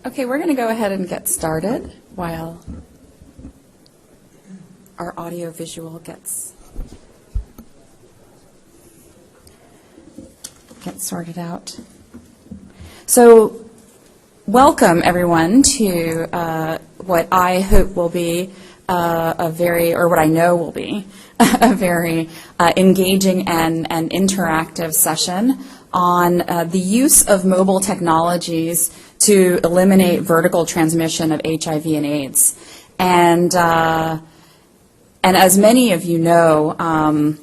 Okay, we're going to go ahead and get started while our audio-visual gets sorted out. So, welcome everyone to what I hope will be what I know will be a very engaging and interactive session on the use of mobile technologies to eliminate vertical transmission of HIV and AIDS. And as many of you know,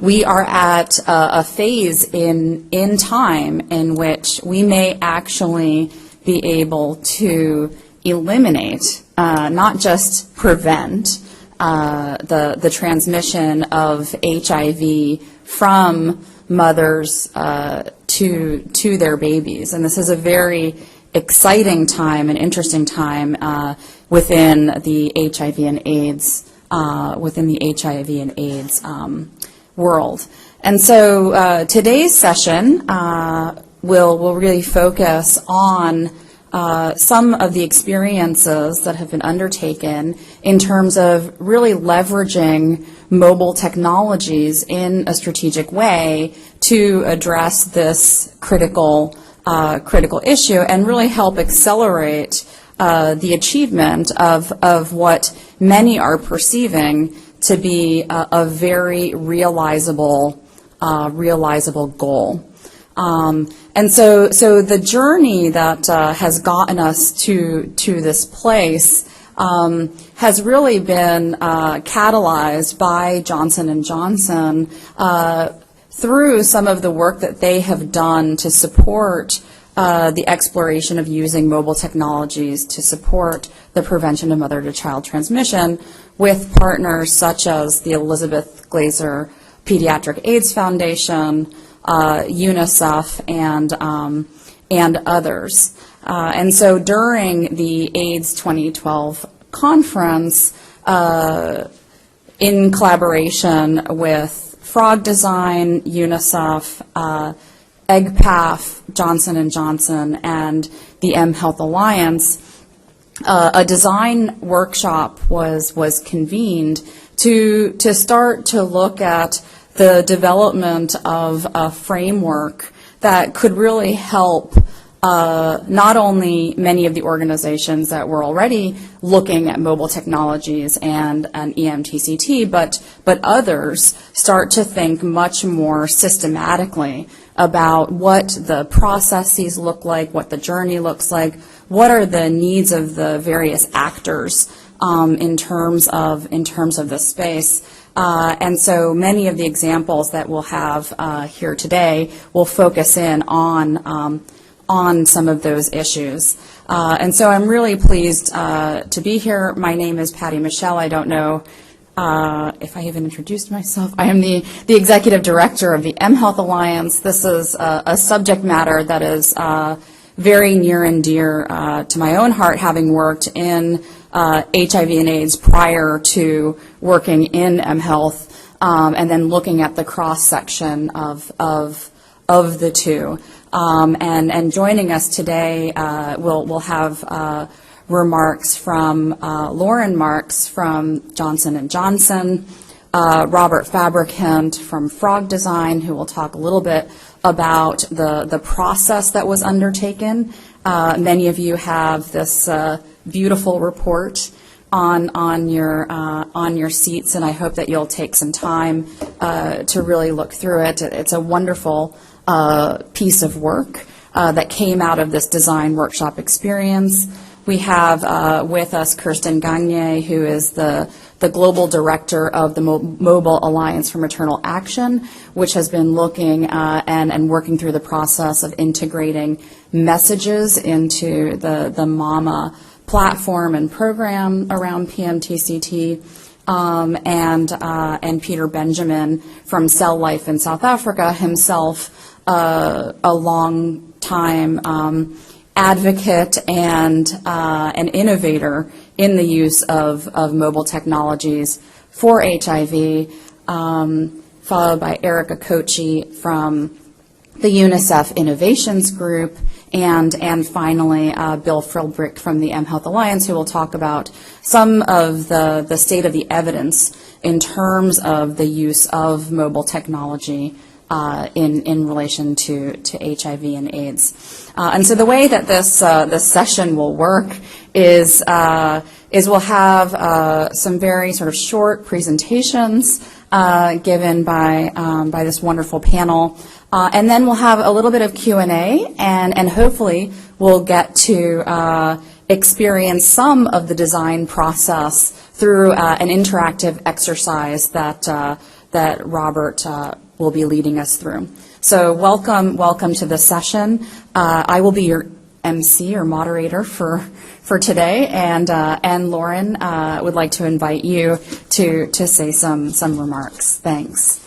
we are at a phase in time in which we may actually be able to eliminate, not just prevent, the transmission of HIV from mothers to their babies. And this is a very exciting time and interesting time within the HIV and AIDS world. And so today's session will really focus on some of the experiences that have been undertaken in terms of really leveraging mobile technologies in a strategic way to address this critical issue and really help accelerate the achievement of what many are perceiving to be a very realizable goal. And so the journey that has gotten us to this place has really been catalyzed by Johnson & Johnson through some of the work that they have done to support the exploration of using mobile technologies to support the prevention of mother-to-child transmission with partners such as the Elizabeth Glaser Pediatric AIDS Foundation, UNICEF, and others. And so during the AIDS 2012 conference, in collaboration with Frog Design, UNICEF, EGPAF, Johnson & Johnson, and the mHealth Alliance, a design workshop was convened to start to look at the development of a framework that could really help not only many of the organizations that were already looking at mobile technologies and PMTCT, but others start to think much more systematically about what the processes look like, what the journey looks like, what are the needs of the various actors in terms of the space. And so many of the examples that we'll have here today will focus in on some of those issues. And so I'm really pleased to be here. My name is Patty Michelle. I don't know if I even introduced myself. I am the Executive Director of the mHealth Alliance. This is a subject matter that is very near and dear to my own heart, having worked in HIV and AIDS prior to working in mHealth, and then looking at the cross-section of the two. And joining us today, we'll have remarks from Lauren Marks from Johnson & Johnson, Robert Fabricant from Frog Design, who will talk a little bit about the process that was undertaken. Many of you have this beautiful report on your seats, and I hope that you'll take some time to really look through it. It's a wonderful piece of work that came out of this design workshop experience. We have with us Kirsten Gagne, who is the Global Director of the Mobile Alliance for Maternal Action, which has been looking and working through the process of integrating messages into the MAMA platform and program around PMTCT, and Peter Benjamin from Cell Life in South Africa, himself a long-time advocate and an innovator in the use of mobile technologies for HIV, followed by Erica Kochi from the UNICEF Innovations Group, And finally, Bill Philbrick from the mHealth Alliance, who will talk about some of the state of the evidence in terms of the use of mobile technology in relation to HIV and AIDS. And so the way that this session will work is we'll have some very sort of short presentations given by this wonderful panel. And then we'll have a little bit of Q&A, and hopefully we'll get to experience some of the design process through an interactive exercise that Robert will be leading us through. So welcome to this session. I will be your MC or moderator for today, and Lauren would like to invite you to say some remarks. Thanks.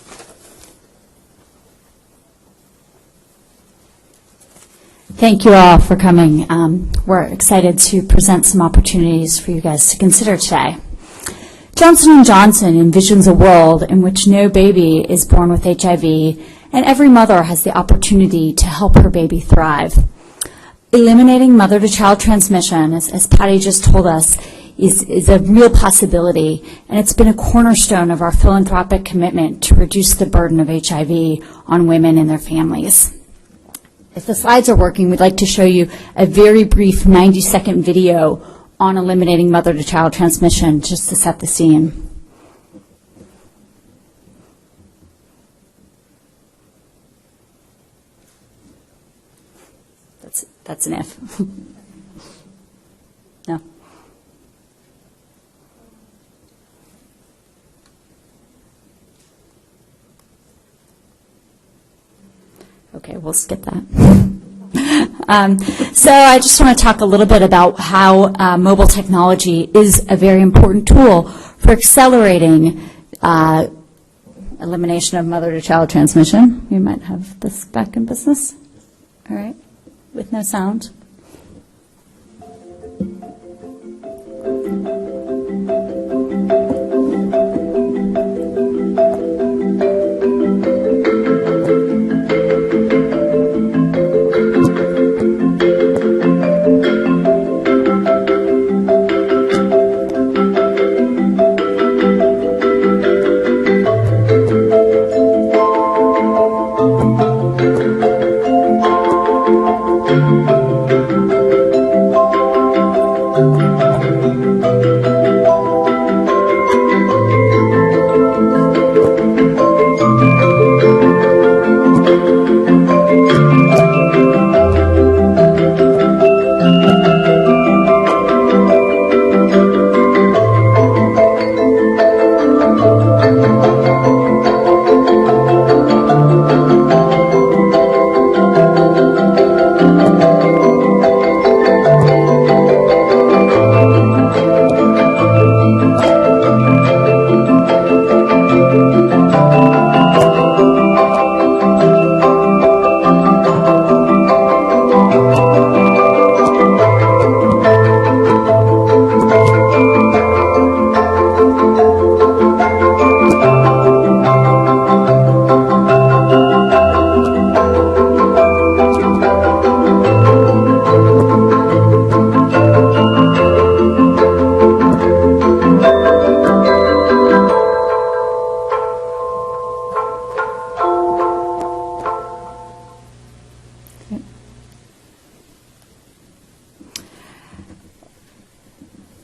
Thank you all for coming. We're excited to present some opportunities for you guys to consider today. Johnson & Johnson envisions a world in which no baby is born with HIV, and every mother has the opportunity to help her baby thrive. Eliminating mother-to-child transmission, as Patty just told us, is a real possibility, and it's been a cornerstone of our philanthropic commitment to reduce the burden of HIV on women and their families. If the slides are working, we'd like to show you a very brief 90-second video on eliminating mother-to-child transmission, just to set the scene. That's an if. No. Okay, we'll skip that. So I just want to talk a little bit about how mobile technology is a very important tool for accelerating elimination of mother-to-child transmission. We might have this back in business. All right, with no sound.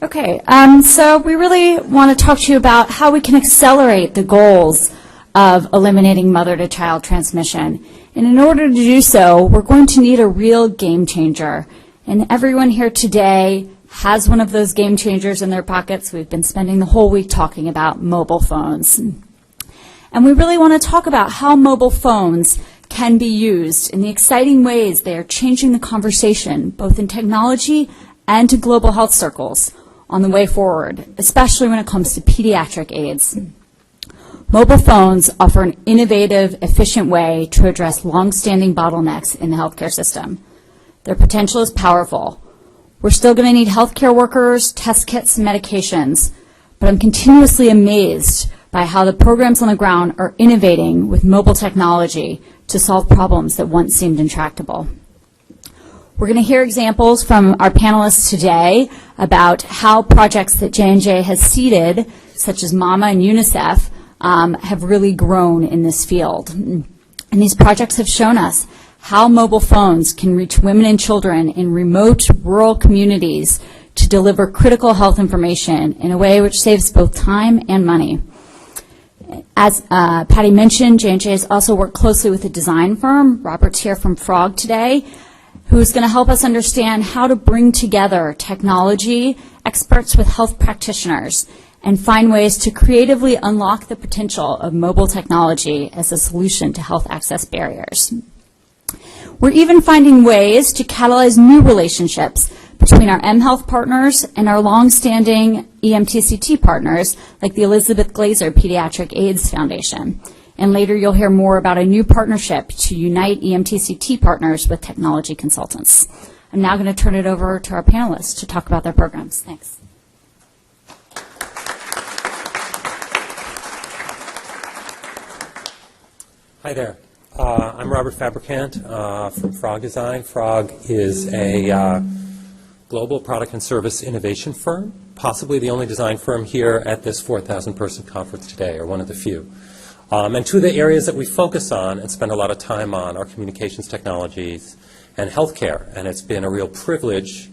Okay, so we really want to talk to you about how we can accelerate the goals of eliminating mother-to-child transmission. And in order to do so, we're going to need a real game changer. And everyone here today has one of those game changers in their pockets. We've been spending the whole week talking about mobile phones. And we really want to talk about how mobile phones can be used in the exciting ways they are changing the conversation, both in technology and to global health circles, on the way forward, especially when it comes to pediatric AIDS. Mobile phones offer an innovative, efficient way to address long-standing bottlenecks in the healthcare system. Their potential is powerful. We're still going to need healthcare workers, test kits, and medications, but I'm continuously amazed by how the programs on the ground are innovating with mobile technology to solve problems that once seemed intractable. We're going to hear examples from our panelists today about how projects that J&J has seeded, such as MAMA and UNICEF, have really grown in this field. And these projects have shown us how mobile phones can reach women and children in remote rural communities to deliver critical health information in a way which saves both time and money. As Patty mentioned, J&J has also worked closely with a design firm, Robert's here from Frog today, who's going to help us understand how to bring together technology experts with health practitioners and find ways to creatively unlock the potential of mobile technology as a solution to health access barriers. We're even finding ways to catalyze new relationships between our mHealth partners and our longstanding PMTCT partners, like the Elizabeth Glaser Pediatric AIDS Foundation. And later you'll hear more about a new partnership to unite EMTCT partners with technology consultants. I'm now going to turn it over to our panelists to talk about their programs. Thanks. Hi there. I'm Robert Fabricant from Frog Design. Frog is a global product and service innovation firm, possibly the only design firm here at this 4,000-person conference today, or one of the few. And two of the areas that we focus on and spend a lot of time on are communications technologies and healthcare. And it's been a real privilege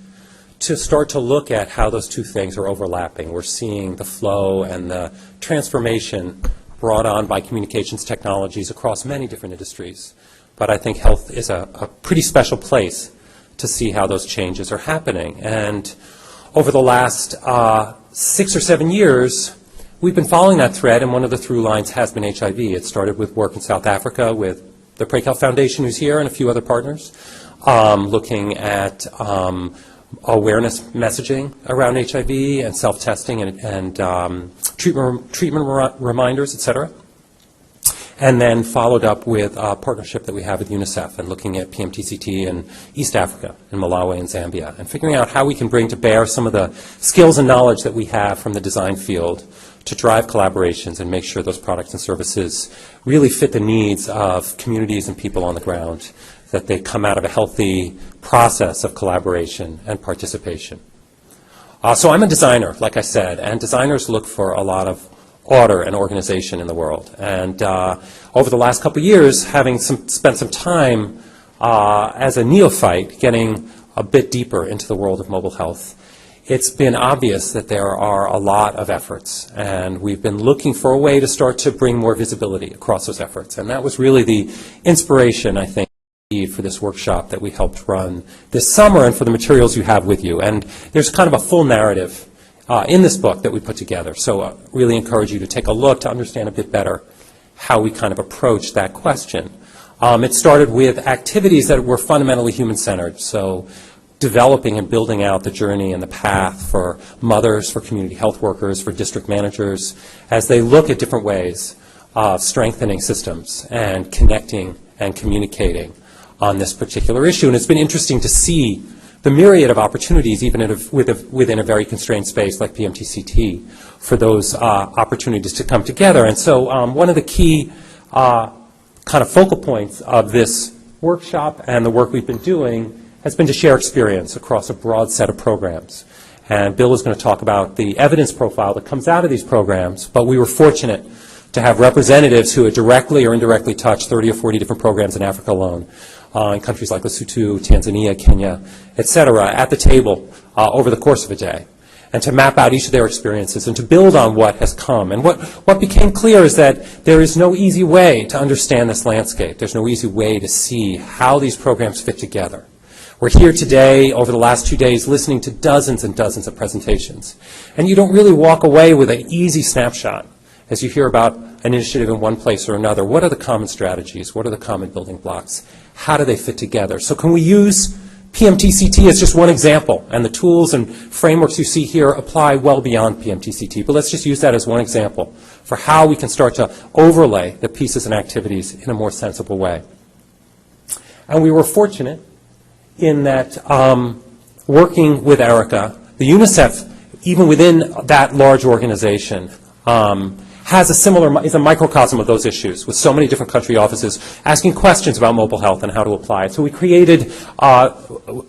to start to look at how those two things are overlapping. We're seeing the flow and the transformation brought on by communications technologies across many different industries. But I think health is a pretty special place to see how those changes are happening. And over the last 6 or 7 years, we've been following that thread, and one of the through lines has been HIV. It started with work in South Africa with the Prake Health Foundation, who's here, and a few other partners, looking at awareness messaging around HIV and self-testing and treatment reminders, et cetera. And then followed up with a partnership that we have with UNICEF and looking at PMTCT in East Africa, in Malawi and Zambia, and figuring out how we can bring to bear some of the skills and knowledge that we have from the design field to drive collaborations and make sure those products and services really fit the needs of communities and people on the ground, that they come out of a healthy process of collaboration and participation. So I'm a designer, like I said, and designers look for a lot of order and organization in the world. And over the last couple of years, having spent some time as a neophyte getting a bit deeper into the world of mobile health, it's been obvious that there are a lot of efforts, and we've been looking for a way to start to bring more visibility across those efforts. And that was really the inspiration, I think, for this workshop that we helped run this summer and for the materials you have with you. And there's kind of a full narrative in this book that we put together. So really encourage you to take a look to understand a bit better how we kind of approach that question. It started with activities that were fundamentally human-centered, so developing and building out the journey and the path for mothers, for community health workers, for district managers, as they look at different ways of strengthening systems and connecting and communicating on this particular issue. And it's been interesting to see the myriad of opportunities, even within a very constrained space like PMTCT, for those opportunities to come together. And so one of the key kind of focal points of this workshop and the work we've been doing has been to share experience across a broad set of programs. And Bill is going to talk about the evidence profile that comes out of these programs, but we were fortunate to have representatives who had directly or indirectly touched 30 or 40 different programs in Africa alone, in countries like Lesotho, Tanzania, Kenya, et cetera, at the table over the course of a day, and to map out each of their experiences and to build on what has come. And what became clear is that there is no easy way to understand this landscape. There's no easy way to see how these programs fit together. We're here today, over the last 2 days, listening to dozens and dozens of presentations. And you don't really walk away with an easy snapshot as you hear about an initiative in one place or another. What are the common strategies? What are the common building blocks? How do they fit together? So can we use PMTCT as just one example? And the tools and frameworks you see here apply well beyond PMTCT. But let's just use that as one example for how we can start to overlay the pieces and activities in a more sensible way. And we were fortunate in that working with Erica, the UNICEF, even within that large organization, is a microcosm of those issues, with so many different country offices asking questions about mobile health and how to apply it. So we created, the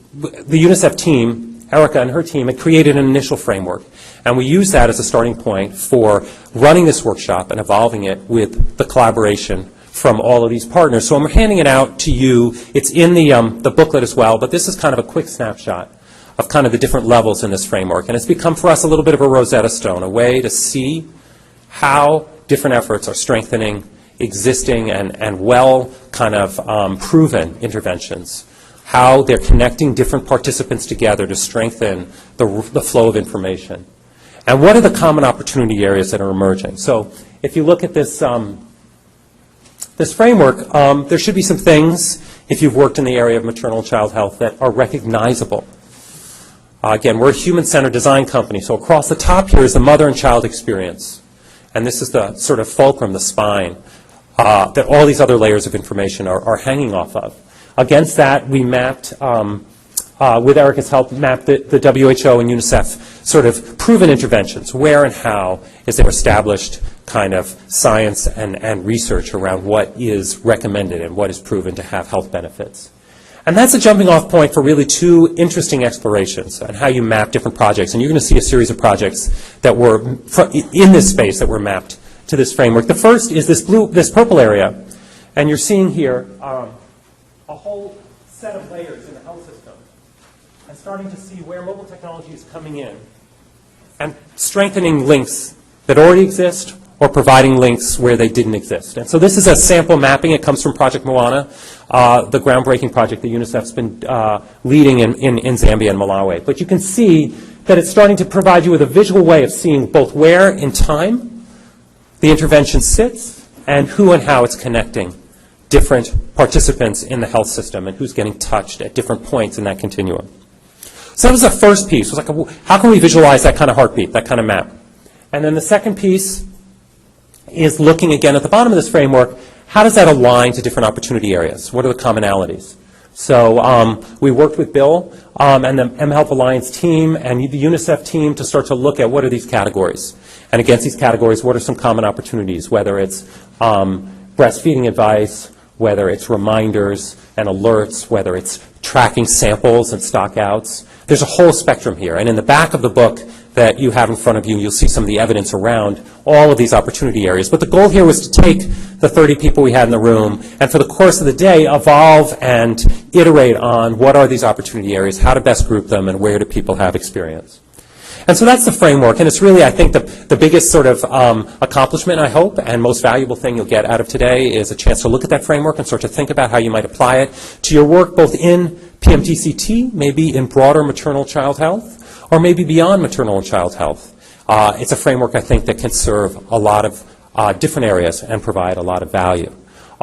UNICEF team, Erica and her team, had created an initial framework. And we used that as a starting point for running this workshop and evolving it with the collaboration from all of these partners. So I'm handing it out to you. It's in the booklet as well, but this is kind of a quick snapshot of kind of the different levels in this framework. And it's become for us a little bit of a Rosetta Stone, a way to see how different efforts are strengthening existing and well kind of proven interventions, how they're connecting different participants together to strengthen the flow of information. And what are the common opportunity areas that are emerging? So if you look at this, this framework, there should be some things, if you've worked in the area of maternal and child health, that are recognizable. Again, we're a human-centered design company, so across the top here is the mother and child experience. And this is the sort of fulcrum, the spine, that all these other layers of information are hanging off of. Against that, we mapped, with Erica's help, mapped the WHO and UNICEF sort of proven interventions. Where and how is there established kind of science and research around what is recommended and what is proven to have health benefits. And that's a jumping off point for really two interesting explorations on how you map different projects. And you're going to see a series of projects that were in this space that were mapped to this framework. The first is this purple area. And you're seeing here a whole set of layers in the health system and starting to see where mobile technology is coming in and strengthening links that already exist or providing links where they didn't exist. And so this is a sample mapping. It comes from Project Moana, the groundbreaking project that UNICEF's been leading in Zambia and Malawi. But you can see that it's starting to provide you with a visual way of seeing both where in time the intervention sits and who and how it's connecting different participants in the health system and who's getting touched at different points in that continuum. So that was the first piece. It was like, how can we visualize that kind of heartbeat, that kind of map? And then the second piece is looking again at the bottom of this framework, how does that align to different opportunity areas? What are the commonalities? So we worked with Bill and the mHealth Alliance team and the UNICEF team to start to look at what are these categories. And against these categories, what are some common opportunities, whether it's breastfeeding advice, whether it's reminders and alerts, whether it's tracking samples and stockouts. There's a whole spectrum here. And in the back of the book that you have in front of you, you'll see some of the evidence around all of these opportunity areas. But the goal here was to take the 30 people we had in the room and for the course of the day evolve and iterate on what are these opportunity areas, how to best group them, and where do people have experience. And so that's the framework, and it's really, I think, the biggest sort of accomplishment, I hope, and most valuable thing you'll get out of today is a chance to look at that framework and start to think about how you might apply it to your work both in PMTCT, maybe in broader maternal child health, or maybe beyond maternal and child health. It's a framework, I think, that can serve a lot of different areas and provide a lot of value.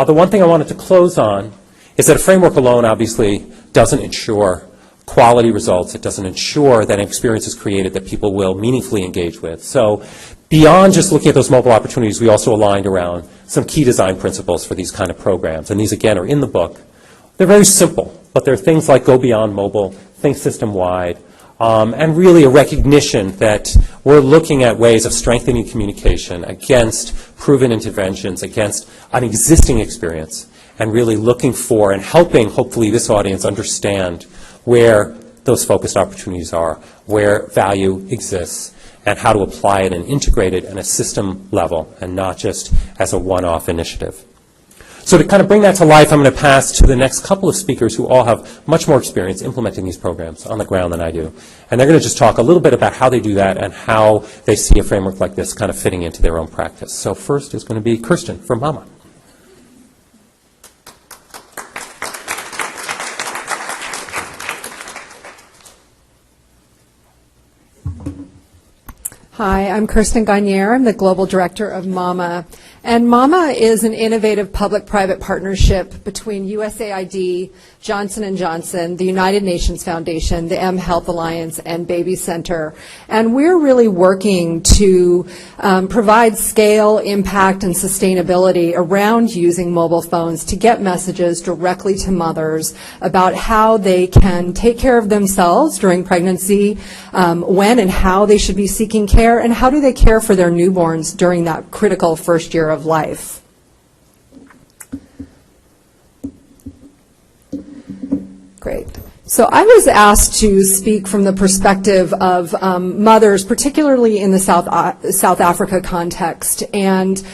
The one thing I wanted to close on is that a framework alone, obviously, doesn't ensure quality results. It doesn't ensure that an experience is created that people will meaningfully engage with. So beyond just looking at those mobile opportunities, we also aligned around some key design principles for these kind of programs. And these, again, are in the book. They're very simple, but they're things like go beyond mobile, think system-wide, and really a recognition that we're looking at ways of strengthening communication against proven interventions, against an existing experience, and really looking for and helping, hopefully, this audience understand where those focused opportunities are, where value exists, and how to apply it and integrate it at a system level and not just as a one-off initiative. So to kind of bring that to life, I'm going to pass to the next couple of speakers who all have much more experience implementing these programs on the ground than I do. And they're going to just talk a little bit about how they do that and how they see a framework like this kind of fitting into their own practice. So first is going to be Kirsten from MAMA. Hi, I'm Kirsten Gagnere. I'm the Global Director of MAMA. And MAMA is an innovative public-private partnership between USAID, Johnson & Johnson, the United Nations Foundation, the mHealth Alliance, and Baby Center. And we're really working to provide scale, impact, and sustainability around using mobile phones to get messages directly to mothers about how they can take care of themselves during pregnancy, when and how they should be seeking care, and how do they care for their newborns during that critical first year of life. Great. So I was asked to speak from the perspective of mothers, particularly in the South Africa context. And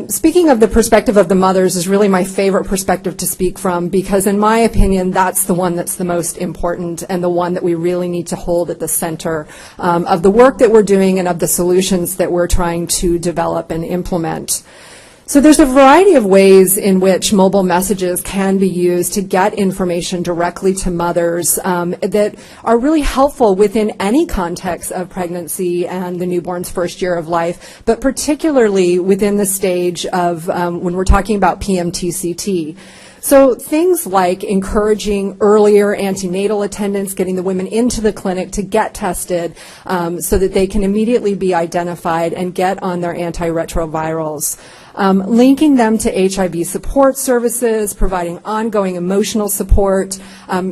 speaking of the perspective of the mothers is really my favorite perspective to speak from, because in my opinion, that's the one that's the most important and the one that we really need to hold at the center of the work that we're doing and of the solutions that we're trying to develop and implement. So there's a variety of ways in which mobile messages can be used to get information directly to mothers that are really helpful within any context of pregnancy and the newborn's first year of life, but particularly within the stage of when we're talking about PMTCT. So things like encouraging earlier antenatal attendance, getting the women into the clinic to get tested so that they can immediately be identified and get on their antiretrovirals. Linking them to HIV support services, providing ongoing emotional support,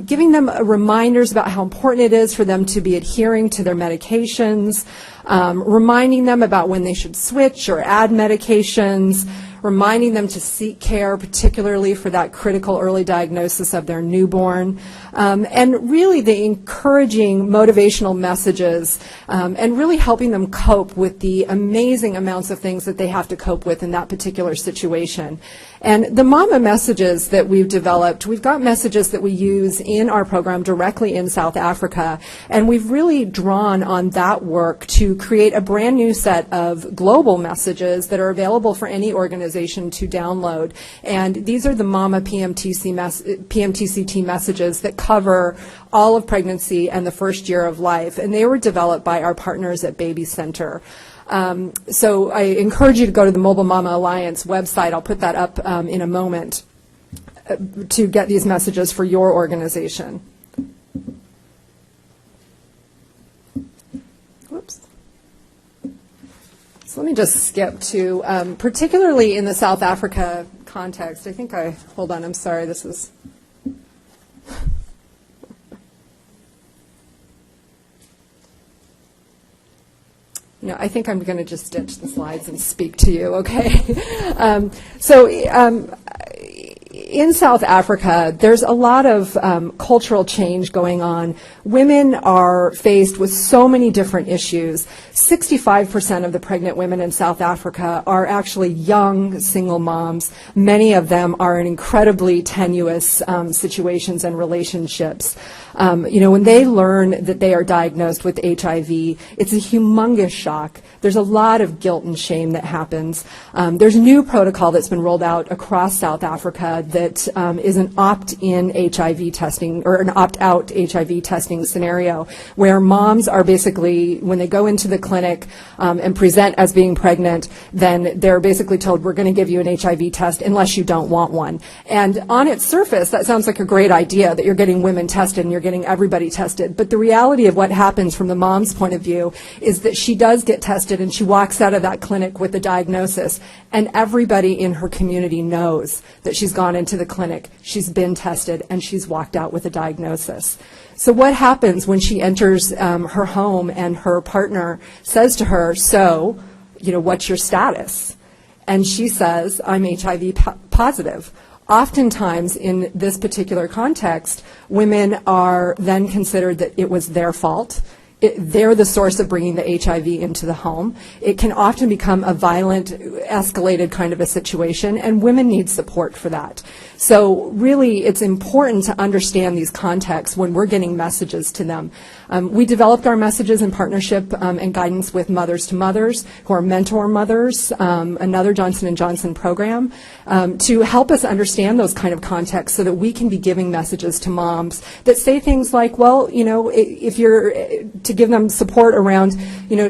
giving them reminders about how important it is for them to be adhering to their medications, reminding them about when they should switch or add medications, reminding them to seek care, particularly for that critical early diagnosis of their newborn, and really the encouraging motivational messages and really helping them cope with the amazing amounts of things that they have to cope with in that particular situation. And the MAMA messages that we've developed, we've got messages that we use in our program directly in South Africa, and we've really drawn on that work to create a brand new set of global messages that are available for any organization to download. And these are the MAMA PMTCT messages that cover all of pregnancy and the first year of life, and they were developed by our partners at Baby Center. So I encourage you to go to the Mobile Mama Alliance website. I'll put that up in a moment to get these messages for your organization. Whoops. So let me just skip to, particularly in the South Africa context, hold on, I'm sorry, this is... No, I think I'm going to just ditch the slides and speak to you, okay? In South Africa, there's a lot of cultural change going on. Women are faced with so many different issues. 65% of the pregnant women in South Africa are actually young single moms. Many of them are in incredibly tenuous situations and relationships. When they learn that they are diagnosed with HIV, it's a humongous shock. There's a lot of guilt and shame that happens. There's a new protocol that's been rolled out across South Africa that is an opt-in HIV testing or an opt-out HIV testing scenario where moms are basically, when they go into the clinic and present as being pregnant, then they're basically told, we're going to give you an HIV test unless you don't want one. And on its surface, that sounds like a great idea that you're getting women tested and you're getting everybody tested. But the reality of what happens from the mom's point of view is that she does get tested and she walks out of that clinic with a diagnosis, and everybody in her community knows that she's gone into the clinic, she's been tested, and she's walked out with a diagnosis. So what happens when she enters her home and her partner says to her, so, what's your status? And she says, I'm HIV positive. Oftentimes, in this particular context, women are then considered that it was their fault. They're the source of bringing the HIV into the home. It can often become a violent, escalated kind of a situation, and women need support for that. So really, it's important to understand these contexts when we're getting messages to them. We developed our messages in partnership and guidance with Mothers to Mothers, who are mentor mothers, another Johnson & Johnson program, to help us understand those kind of contexts so that we can be giving messages to moms that say things like, well, if you're to give them support around,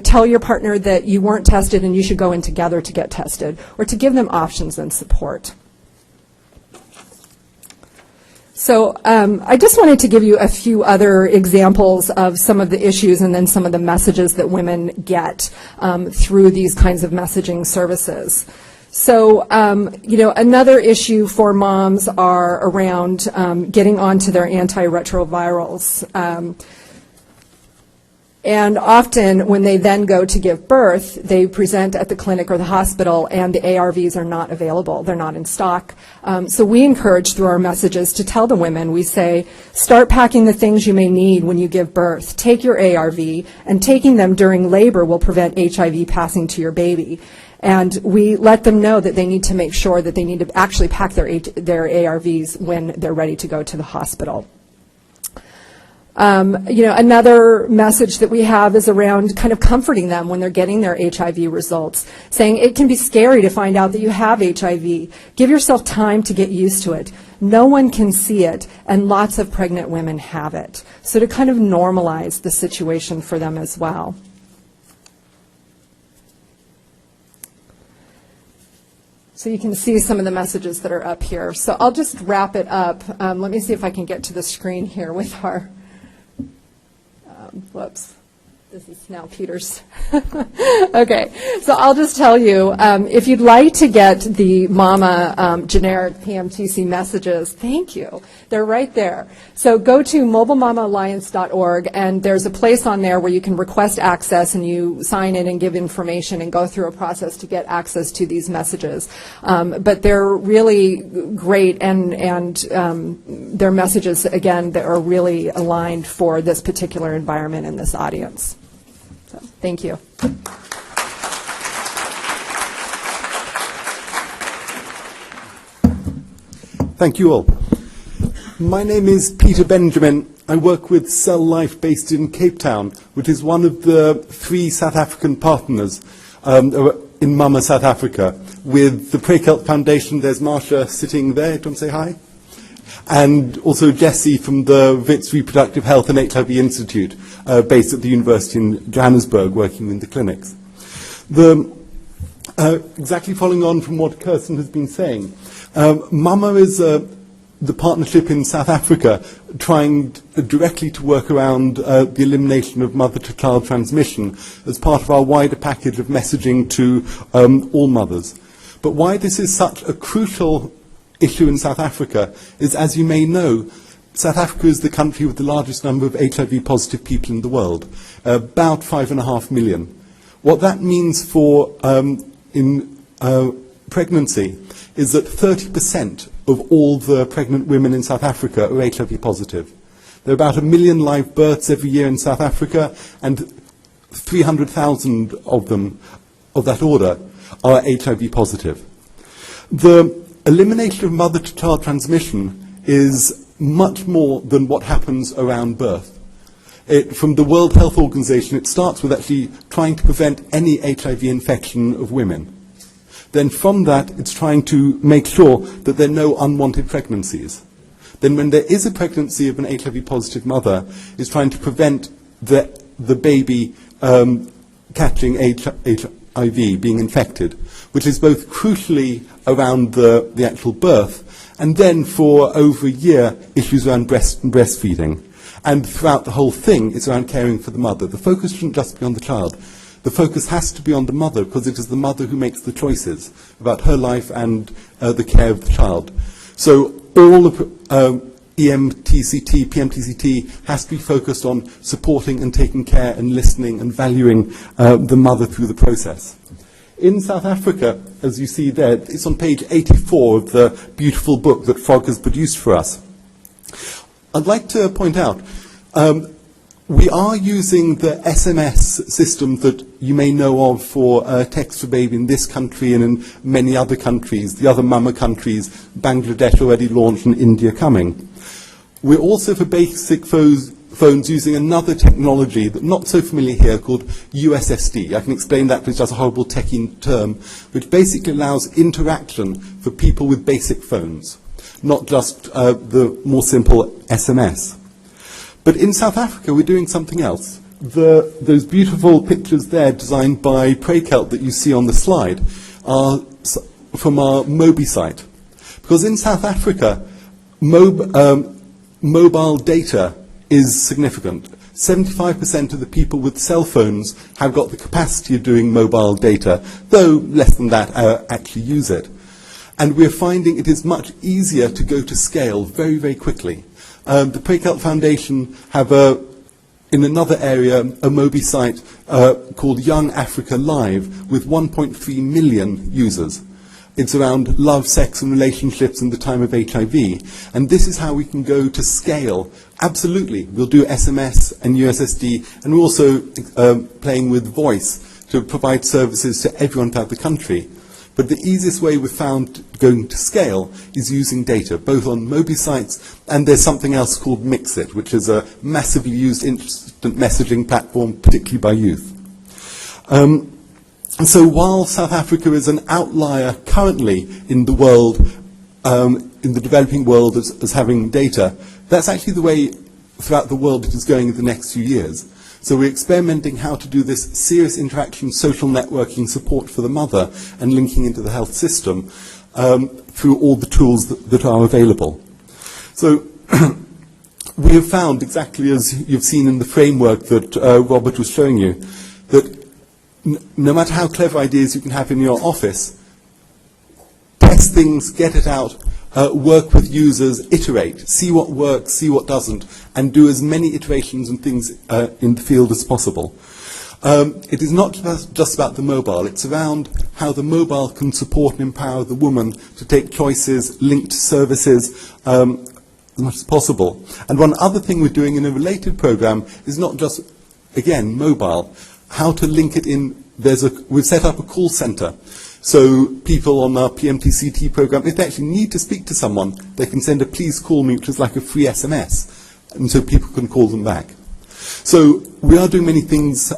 tell your partner that you weren't tested and you should go in together to get tested, or to give them options and support. So I just wanted to give you a few other examples of some of the issues and then some of the messages that women get through these kinds of messaging services. So, another issue for moms are around getting onto their antiretrovirals. And often when they then go to give birth, they present at the clinic or the hospital and the ARVs are not available. They're not in stock. So we encourage through our messages to tell the women, we say, start packing the things you may need when you give birth. Take your ARV, and taking them during labor will prevent HIV passing to your baby. And we let them know that they need to make sure that they need to actually pack their ARVs when they're ready to go to the hospital. Another message that we have is around kind of comforting them when they're getting their HIV results, saying it can be scary to find out that you have HIV. Give yourself time to get used to it. No one can see it, and lots of pregnant women have it. So to kind of normalize the situation for them as well. So you can see some of the messages that are up here. So I'll just wrap it up. Let me see if I can get to the screen here with our whoops, this is now Peter's. Okay, so I'll just tell you, if you'd like to get the MAMA generic PMTC messages, thank you. They're right there. So go to mobilemamaalliance.org, and there's a place on there where you can request access, and you sign in and give information and go through a process to get access to these messages. But they're really great, and they're messages, again, that are really aligned for this particular environment and this audience. So, thank you. Thank you all. My name is Peter Benjamin. I work with Cell Life based in Cape Town, which is one of the 3 South African partners in Mama South Africa. With the Prekelt Foundation, there's Marsha sitting there. Do you want to say hi? And also Jessie from the Wits Reproductive Health and HIV Institute, based at the University in Johannesburg, working in the clinics. Exactly following on from what Kirsten has been saying, Mama is the partnership in South Africa trying directly to work around the elimination of mother-to-child transmission as part of our wider package of messaging to all mothers. But why this is such a crucial issue in South Africa is, as you may know, South Africa is the country with the largest number of HIV-positive people in the world, about 5.5 million. What that means for pregnancy is that 30% of all the pregnant women in South Africa are HIV positive. There are about 1 million live births every year in South Africa, and 300,000 of them, of that order, are HIV positive. The elimination of mother-to-child transmission is much more than what happens around birth. From the World Health Organization, it starts with actually trying to prevent any HIV infection of women. Then from that, it's trying to make sure that there are no unwanted pregnancies. Then when there is a pregnancy of an HIV-positive mother, it's trying to prevent the baby catching HIV, being infected, which is both crucially around the actual birth, and then for over a year, issues around breastfeeding. And throughout the whole thing, it's around caring for the mother. The focus shouldn't just be on the child. The focus has to be on the mother, because it is the mother who makes the choices about her life and the care of the child. So all of PMTCT has to be focused on supporting and taking care and listening and valuing the mother through the process. In South Africa, as you see there, it's on page 84 of the beautiful book that Frog has produced for us. I'd like to point out, we are using the SMS system that you may know of for Text for Baby in this country and in many other countries, the other Mama countries, Bangladesh already launched and India coming. We're also, for basic phones, using another technology that's not so familiar here called USSD. I can explain that, but it's just a horrible techie term, which basically allows interaction for people with basic phones, not just the more simple SMS. But in South Africa, we're doing something else. those beautiful pictures there designed by Prakelt that you see on the slide are from our Mobi site. Because in South Africa, mobile data is significant. 75% of the people with cell phones have got the capacity of doing mobile data, though less than that actually use it. And we're finding it is much easier to go to scale very, very quickly. The Prakelt Foundation have in another area, a Mobi site called Young Africa Live with 1.3 million users. It's around love, sex and relationships in the time of HIV. And this is how we can go to scale. Absolutely. We'll do SMS and USSD, and we're also playing with voice to provide services to everyone throughout the country. But the easiest way we've found going to scale is using data, both on Mobi sites, and there's something else called Mixit, which is a massively used instant messaging platform, particularly by youth. And so while South Africa is an outlier currently in the world, in the developing world as having data, that's actually the way throughout the world it is going in the next few years. So we're experimenting how to do this serious interaction, social networking support for the mother and linking into the health system through all the tools that are available. So we have found, exactly as you've seen in the framework that Robert was showing you, that no matter how clever ideas you can have in your office, test things, get it out, work with users, iterate, see what works, see what doesn't, and do as many iterations and things in the field as possible. It is not just about the mobile, it's around how the mobile can support and empower the woman to take choices, linked services, as much as possible. And one other thing we're doing in a related program is not just, again, mobile, how to link it in. We've set up a call center. So people on our PMTCT program, if they actually need to speak to someone, they can send a please call me, which is like a free SMS, and so people can call them back. So we are doing many things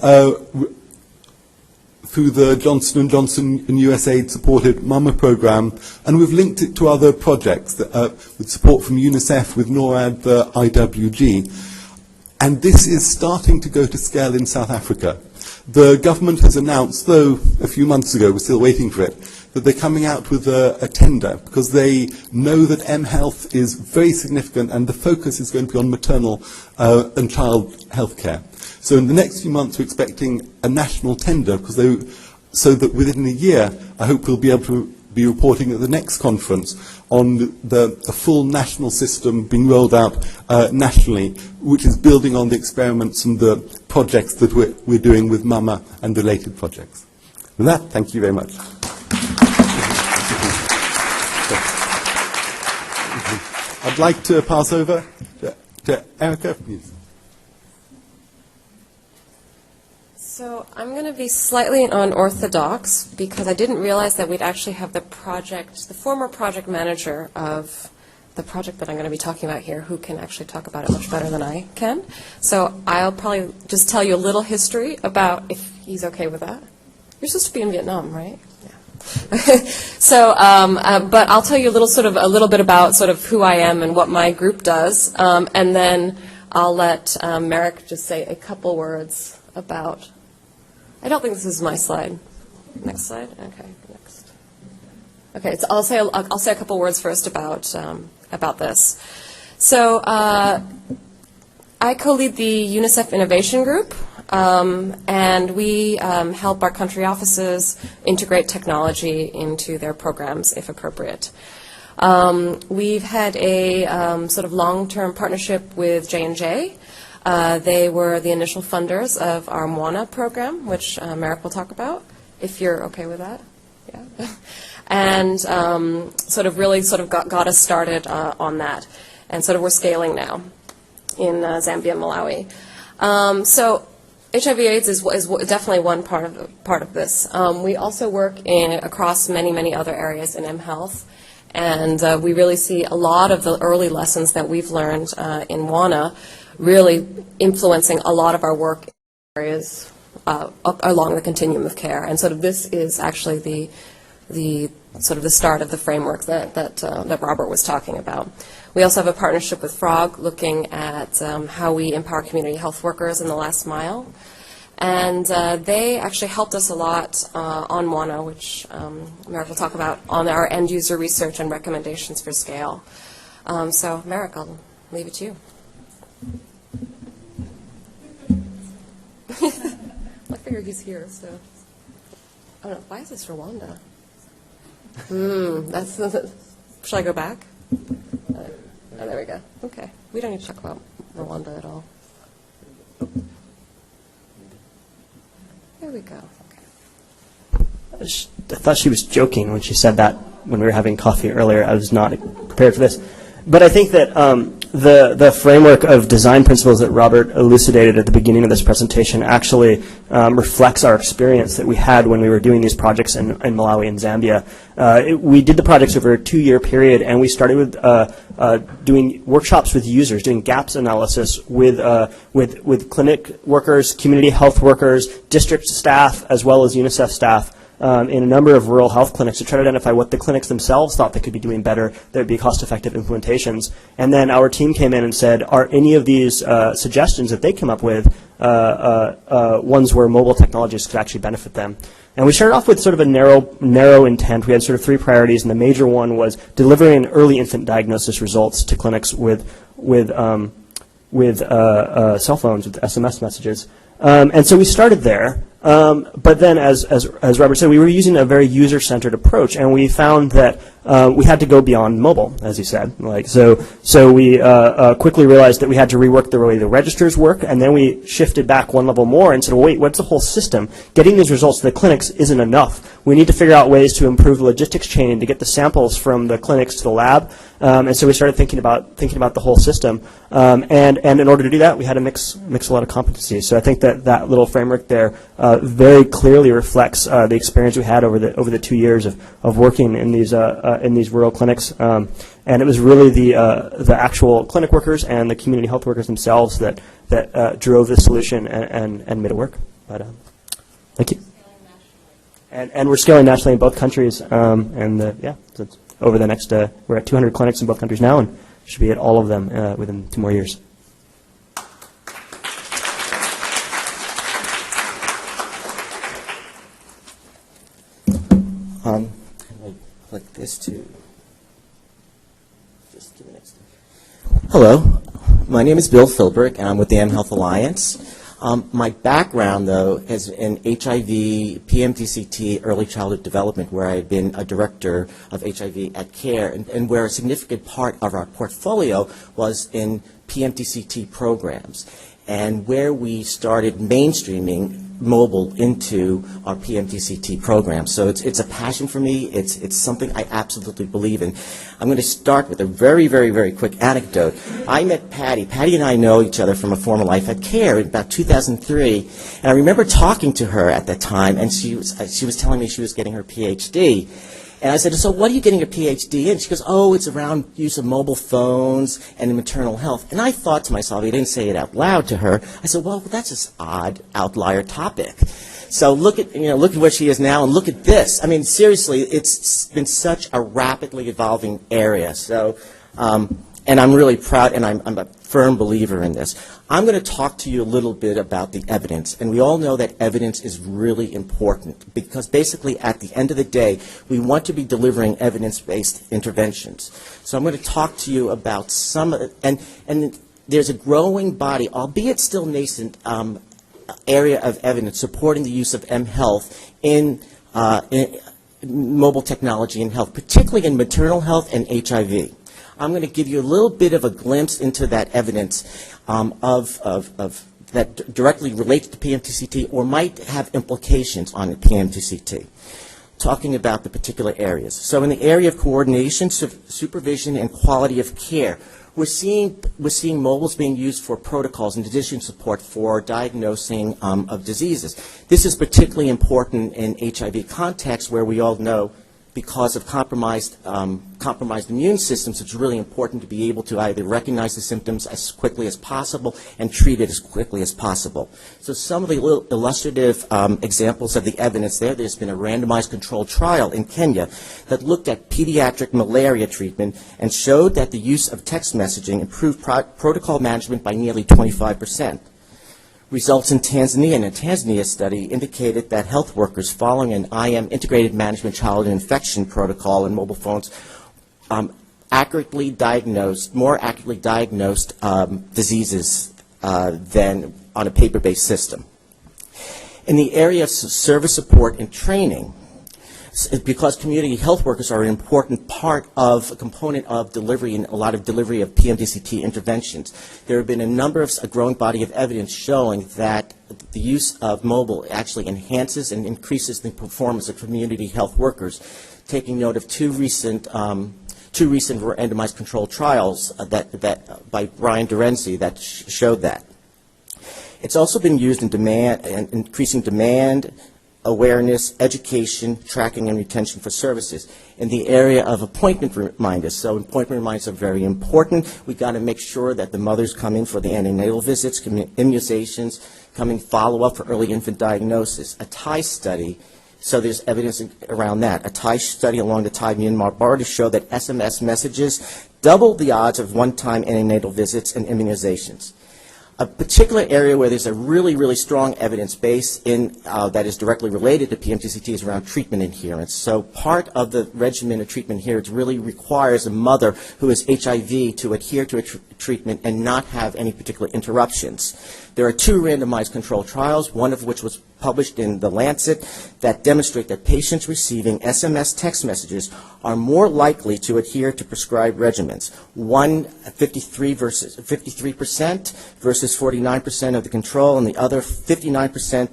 through the Johnson & Johnson and USAID supported Mama program, and we've linked it to other projects that, with support from UNICEF, with NORAD, the IWG. And this is starting to go to scale in South Africa. The government has announced, though a few months ago, we're still waiting for it, that they're coming out with a tender because they know that mHealth is very significant and the focus is going to be on maternal and child health care. So in the next few months we're expecting a national tender because so that within a year I hope we'll be able to be reporting at the next conference on the full national system being rolled out nationally, which is building on the experiments and the projects that we're doing with Mama and related projects. With that, thank you very much. I'd like to pass over to Erica, please. So I'm going to be slightly unorthodox because I didn't realize that we'd actually have the former project manager of the project that I'm going to be talking about here, who can actually talk about it much better than I can. So I'll probably just tell you a little history about, if he's okay with that. You're supposed to be in Vietnam, right? Yeah. So, but I'll tell you a little bit about sort of who I am and what my group does, and then I'll let Merrick just say a couple words about. I don't think this is my slide. Next slide. Okay, next. Okay, so I'll say a couple words first about this. So I co-lead the UNICEF Innovation Group, and we help our country offices integrate technology into their programs if appropriate. We've had a sort of long-term partnership with J&J. They were the initial funders of our mHA program, which Merrick will talk about, if you're okay with that. Yeah. And really got us started on that. And sort of we're scaling now in Zambia and Malawi. So HIV/AIDS is definitely one part of this. We also work across many other areas in mHealth. And we really see a lot of the early lessons that we've learned in WANA really influencing a lot of our work in areas along the continuum of care. And sort of this is actually the sort of the start of the framework that Robert was talking about. We also have a partnership with Frog looking at how we empower community health workers in the last mile. And they actually helped us a lot on WANA, which Merrick will talk about, on our end user research and recommendations for scale. So Merrick, I'll leave it to you. I figure he's here, so. Oh no, why is this Rwanda? Should I go back? Oh, there we go. Okay. We don't need to talk about Rwanda at all. There we go. Okay. I thought she was joking when she said that when we were having coffee earlier. I was not prepared for this. But I think that the framework of design principles that Robert elucidated at the beginning of this presentation actually reflects our experience that we had when we were doing these projects in Malawi and Zambia. We did the projects over a 2-year period, and we started with doing workshops with users, doing gaps analysis with clinic workers, community health workers, district staff, as well as UNICEF staff. In a number of rural health clinics to try to identify what the clinics themselves thought they could be doing better, that would be cost-effective implementations. And then our team came in and said, are any of these suggestions that they came up with ones where mobile technologies could actually benefit them? And we started off with sort of a narrow intent. We had sort of 3 priorities, and the major one was delivering early infant diagnosis results to clinics with cell phones, with SMS messages. And so we started there. But then, as Robert said, we were using a very user-centered approach, and we found that we had to go beyond mobile, as he said. So we quickly realized that we had to rework the way the registers work, and then we shifted back one level more and said, well, wait, what's the whole system? Getting these results to the clinics isn't enough. We need to figure out ways to improve the logistics chain to get the samples from the clinics to the lab. And so we started thinking about the whole system. And in order to do that, we had to mix a lot of competencies. So I think that little framework there very clearly reflects the experience we had over the 2 years of working in these rural clinics. And it was really the actual clinic workers and the community health workers themselves that drove the solution and made it work. But thank you. And we're scaling nationally in both countries. So it's over the next, we're at 200 clinics in both countries now, and should be at all of them within 2 more years. I'd like this to just do the next thing. Hello, my name is Bill Philbrick, and I'm with the mHealth Alliance. My background, though, is in HIV, PMTCT, early childhood development, where I had been a director of HIV at CARE, and where a significant part of our portfolio was in PMTCT programs, and where we started mainstreaming mobile into our PMTCT program. So it's a passion for me. It's something I absolutely believe in. I'm going to start with a very, very, very quick anecdote. I met Patty. Patty and I know each other from a former life at CARE in about 2003. And I remember talking to her at that time, and she was telling me she was getting her PhD. And I said, so what are you getting a PhD in? She goes, oh, it's around use of mobile phones and in maternal health. And I thought to myself, I didn't say it out loud to her. I said, well, that's just odd outlier topic. So look at where she is now, and look at this. I mean, seriously, it's been such a rapidly evolving area. So, and I'm really proud, and I'm a firm believer in this. I'm going to talk to you a little bit about the evidence, and we all know that evidence is really important because basically at the end of the day, we want to be delivering evidence-based interventions. So I'm going to talk to you about some, and there's a growing body, albeit still nascent, area of evidence supporting the use of mHealth in mobile technology in health, particularly in maternal health and HIV. I'm going to give you a little bit of a glimpse into that evidence that directly relates to PMTCT or might have implications on the PMTCT, talking about the particular areas. So in the area of coordination, supervision, and quality of care, we're seeing mobiles being used for protocols and decision support for diagnosing of diseases. This is particularly important in HIV context where we all know because of compromised immune systems, it's really important to be able to either recognize the symptoms as quickly as possible and treat it as quickly as possible. So some of the little illustrative examples of the evidence there's been a randomized controlled trial in Kenya that looked at pediatric malaria treatment and showed that the use of text messaging improved protocol management by nearly 25%. Results in Tanzania, in a Tanzania study, indicated that health workers following an IM integrated management child infection protocol in mobile phones more accurately diagnosed diseases than on a paper-based system. In the area of service support and training, because community health workers are an important a component of delivery and a lot of delivery of PMTCT interventions, there have been a growing body of evidence showing that the use of mobile actually enhances and increases the performance of community health workers, taking note of two recent randomized controlled trials that by Brian Dorenzi that showed that. It's also been used in increasing demand, awareness, education, tracking, and retention for services. In the area of appointment reminders, so appointment reminders are very important. We've got to make sure that the mothers come in for the antenatal visits, immunizations, coming follow-up for early infant diagnosis. A Thai study, so there's evidence around that. A Thai study along the Thai-Myanmar border showed that SMS messages doubled the odds of one-time antenatal visits and immunizations. A particular area where there's a really, really strong evidence base that is directly related to PMTCT is around treatment adherence. So part of the regimen of treatment adherence really requires a mother who has HIV to adhere to a treatment and not have any particular interruptions. There are two randomized controlled trials, one of which was published in The Lancet, that demonstrate that patients receiving SMS text messages are more likely to adhere to prescribed regimens. One 53% versus 49% of the control, and the other 59%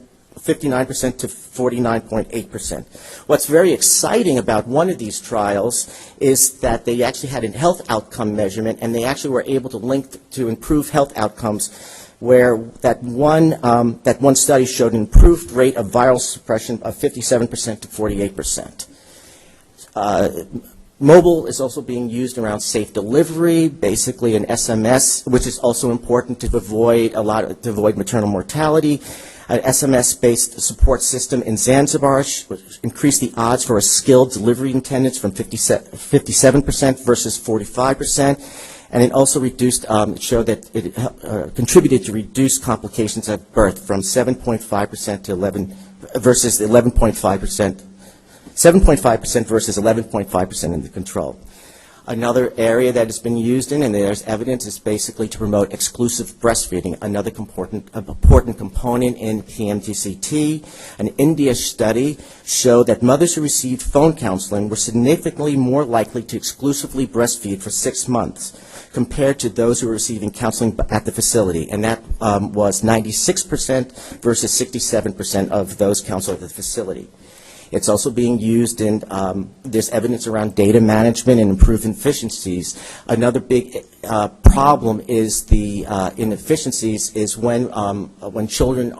to 49.8%. What's very exciting about one of these trials is that they actually had a health outcome measurement, and they actually were able to link to improve health outcomes, where that one study showed an improved rate of viral suppression of 57% to 48%. Mobile is also being used around safe delivery, basically an SMS, which is also important to avoid maternal mortality. An SMS-based support system in Zanzibar increased the odds for a skilled delivery attendants from 57% versus 45%. And it also showed that it contributed to reduced complications at birth from 7.5% to 7.5% versus 11.5% in the control. Another area that has been used and there's evidence, is basically to promote exclusive breastfeeding, another important component in PMTCT. An India study showed that mothers who received phone counseling were significantly more likely to exclusively breastfeed for 6 months compared to those who were receiving counseling at the facility, and that was 96% versus 67% of those counseled at the facility. It's also being used in, there's evidence around data management and improved efficiencies. Another big problem is the inefficiencies is when children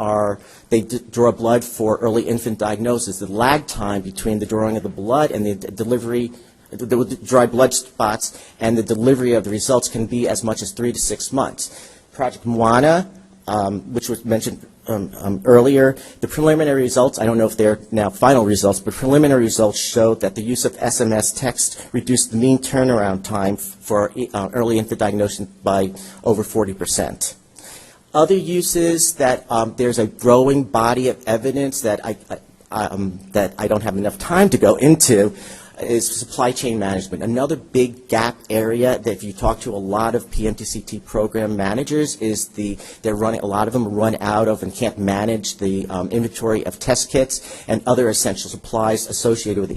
they draw blood for early infant diagnosis. The lag time between the drawing of the blood and the delivery, the dry blood spots, and the delivery of the results can be as much as 3 to 6 months. Project Moana, which was mentioned earlier, the preliminary results, I don't know if they're now final results, but preliminary results showed that the use of SMS text reduced the mean turnaround time for early infant diagnosis by over 40%. Other uses that there's a growing body of evidence that I don't have enough time to go into is supply chain management. Another big gap area that if you talk to a lot of PMTCT program managers is a lot of them run out of and can't manage the inventory of test kits and other essential supplies associated with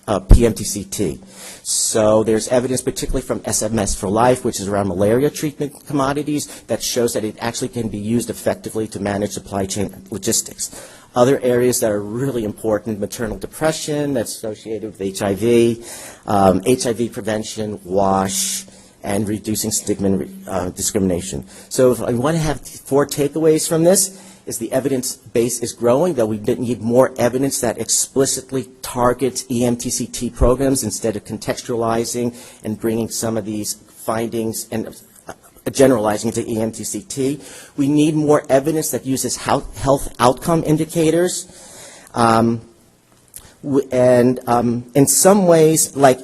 PMTCT. So there's evidence, particularly from SMS for Life, which is around malaria treatment commodities, that shows that it actually can be used effectively to manage supply chain logistics. Other areas that are really important, maternal depression that's associated with HIV, HIV prevention, WASH, and reducing stigma and discrimination. So if I want to have 4 takeaways from this, is the evidence base is growing, that we need more evidence that explicitly targets EMTCT programs instead of contextualizing and bringing some of these findings and generalizing to EMTCT. We need more evidence that uses health outcome indicators. In some ways, like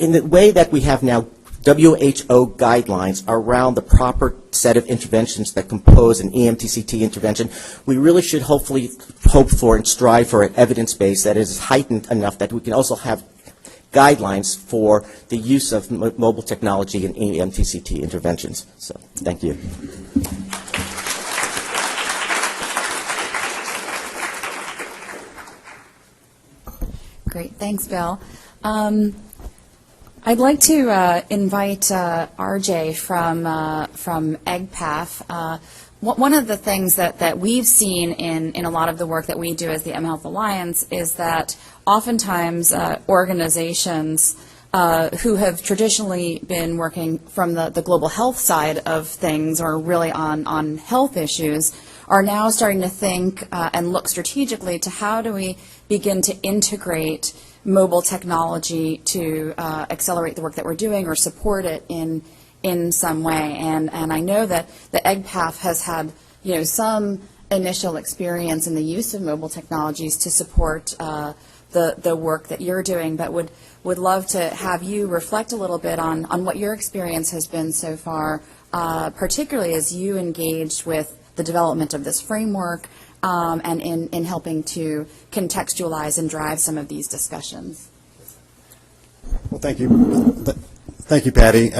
in the way that we have now WHO guidelines around the proper set of interventions that compose an EMTCT intervention, we really should hopefully hope for and strive for an evidence base that is heightened enough that we can also have guidelines for the use of mobile technology in EMTCT interventions. So, thank you. Great, thanks, Bill. I'd like to invite RJ from EGPAF. One of the things that we've seen in a lot of the work that we do as the mHealth Alliance is that oftentimes organizations who have traditionally been working from the global health side of things, or really on health issues, are now starting to think and look strategically to how do we begin to integrate mobile technology to accelerate the work that we're doing or support it in some way. And I know that the EGPAF has had some initial experience in the use of mobile technologies to support the work that you're doing, but would love to have you reflect a little bit on what your experience has been so far, particularly as you engaged with the development of this framework and in helping to contextualize and drive some of these discussions. Well, thank you. Thank you, Patty.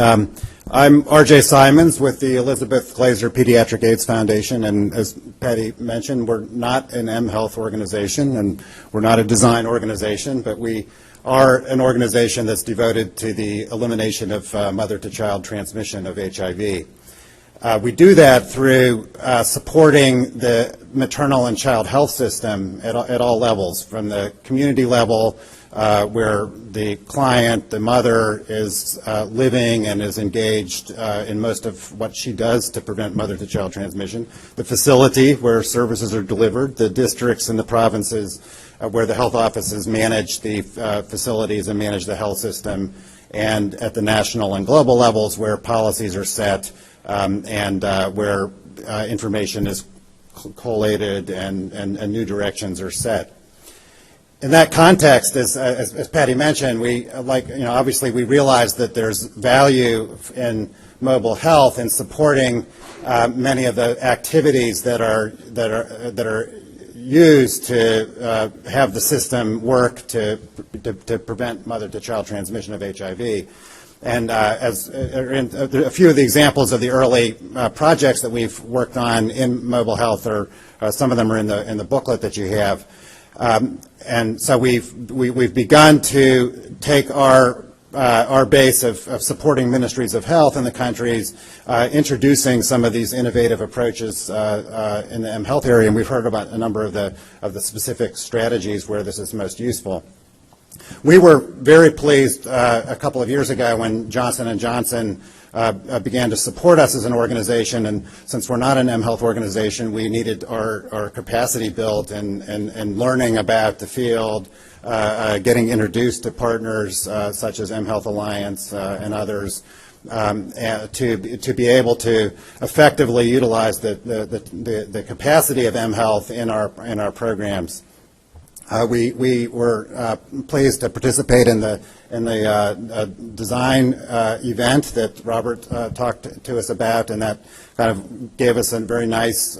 I'm R.J. Simons with the Elizabeth Glaser Pediatric AIDS Foundation, and as Patty mentioned, we're not an mHealth organization, and we're not a design organization, but we are an organization that's devoted to the elimination of mother-to-child transmission of HIV. We do that through supporting the maternal and child health system at all levels, from the community level, where the client, the mother, is living and is engaged in most of what she does to prevent mother-to-child transmission, the facility where services are delivered, the districts and the provinces where the health offices manage the facilities and manage the health system, and at the national and global levels where policies are set and where information is collated and new directions are set. In that context, as Patty mentioned, we obviously we realize that there's value in mobile health in supporting many of the activities that are used to have the system work to prevent mother-to-child transmission of HIV. And a few of the examples of the early projects that we've worked on in mobile health are some of them are in the booklet that you have. And so we've begun to take our base of supporting ministries of health in the countries, introducing some of these innovative approaches in the mHealth area, and we've heard about a number of the specific strategies where this is most useful. We were very pleased a couple of years ago when Johnson & Johnson began to support us as an organization, and since we're not an mHealth organization, we needed our capacity built and learning about the field, getting introduced to partners such as mHealth Alliance and others, to be able to effectively utilize the capacity of mHealth in our programs. We were pleased to participate in the design event that Robert talked to us about, and that kind of gave us a very nice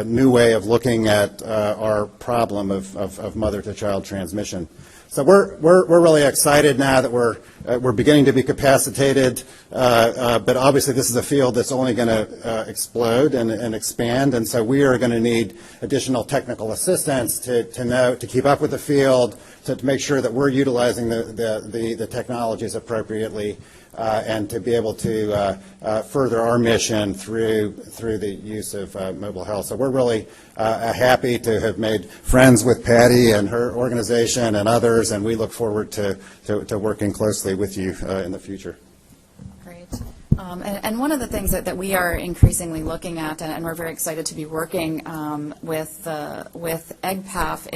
new way of looking at our problem of mother-to-child transmission. So we're really excited now that we're beginning to be capacitated, but obviously this is a field that's only going to explode and expand, and so we are going to need additional technical assistance to keep up with the field, to make sure that we're utilizing the technologies appropriately, and to be able to further our mission through the use of mobile health. So we're really happy to have made friends with Patty and her organization and others, and we look forward to working closely with you in the future. Great. And one of the things that we are increasingly looking at, and we're very excited to be working with EGPAF,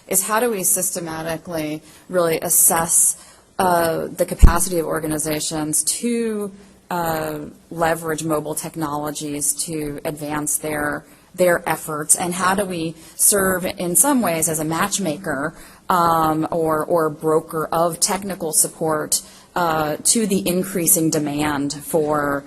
is how do we systematically really assess the capacity of organizations to leverage mobile technologies to advance their efforts, and how do we serve in some ways as a matchmaker or broker of technical support to the increasing demand for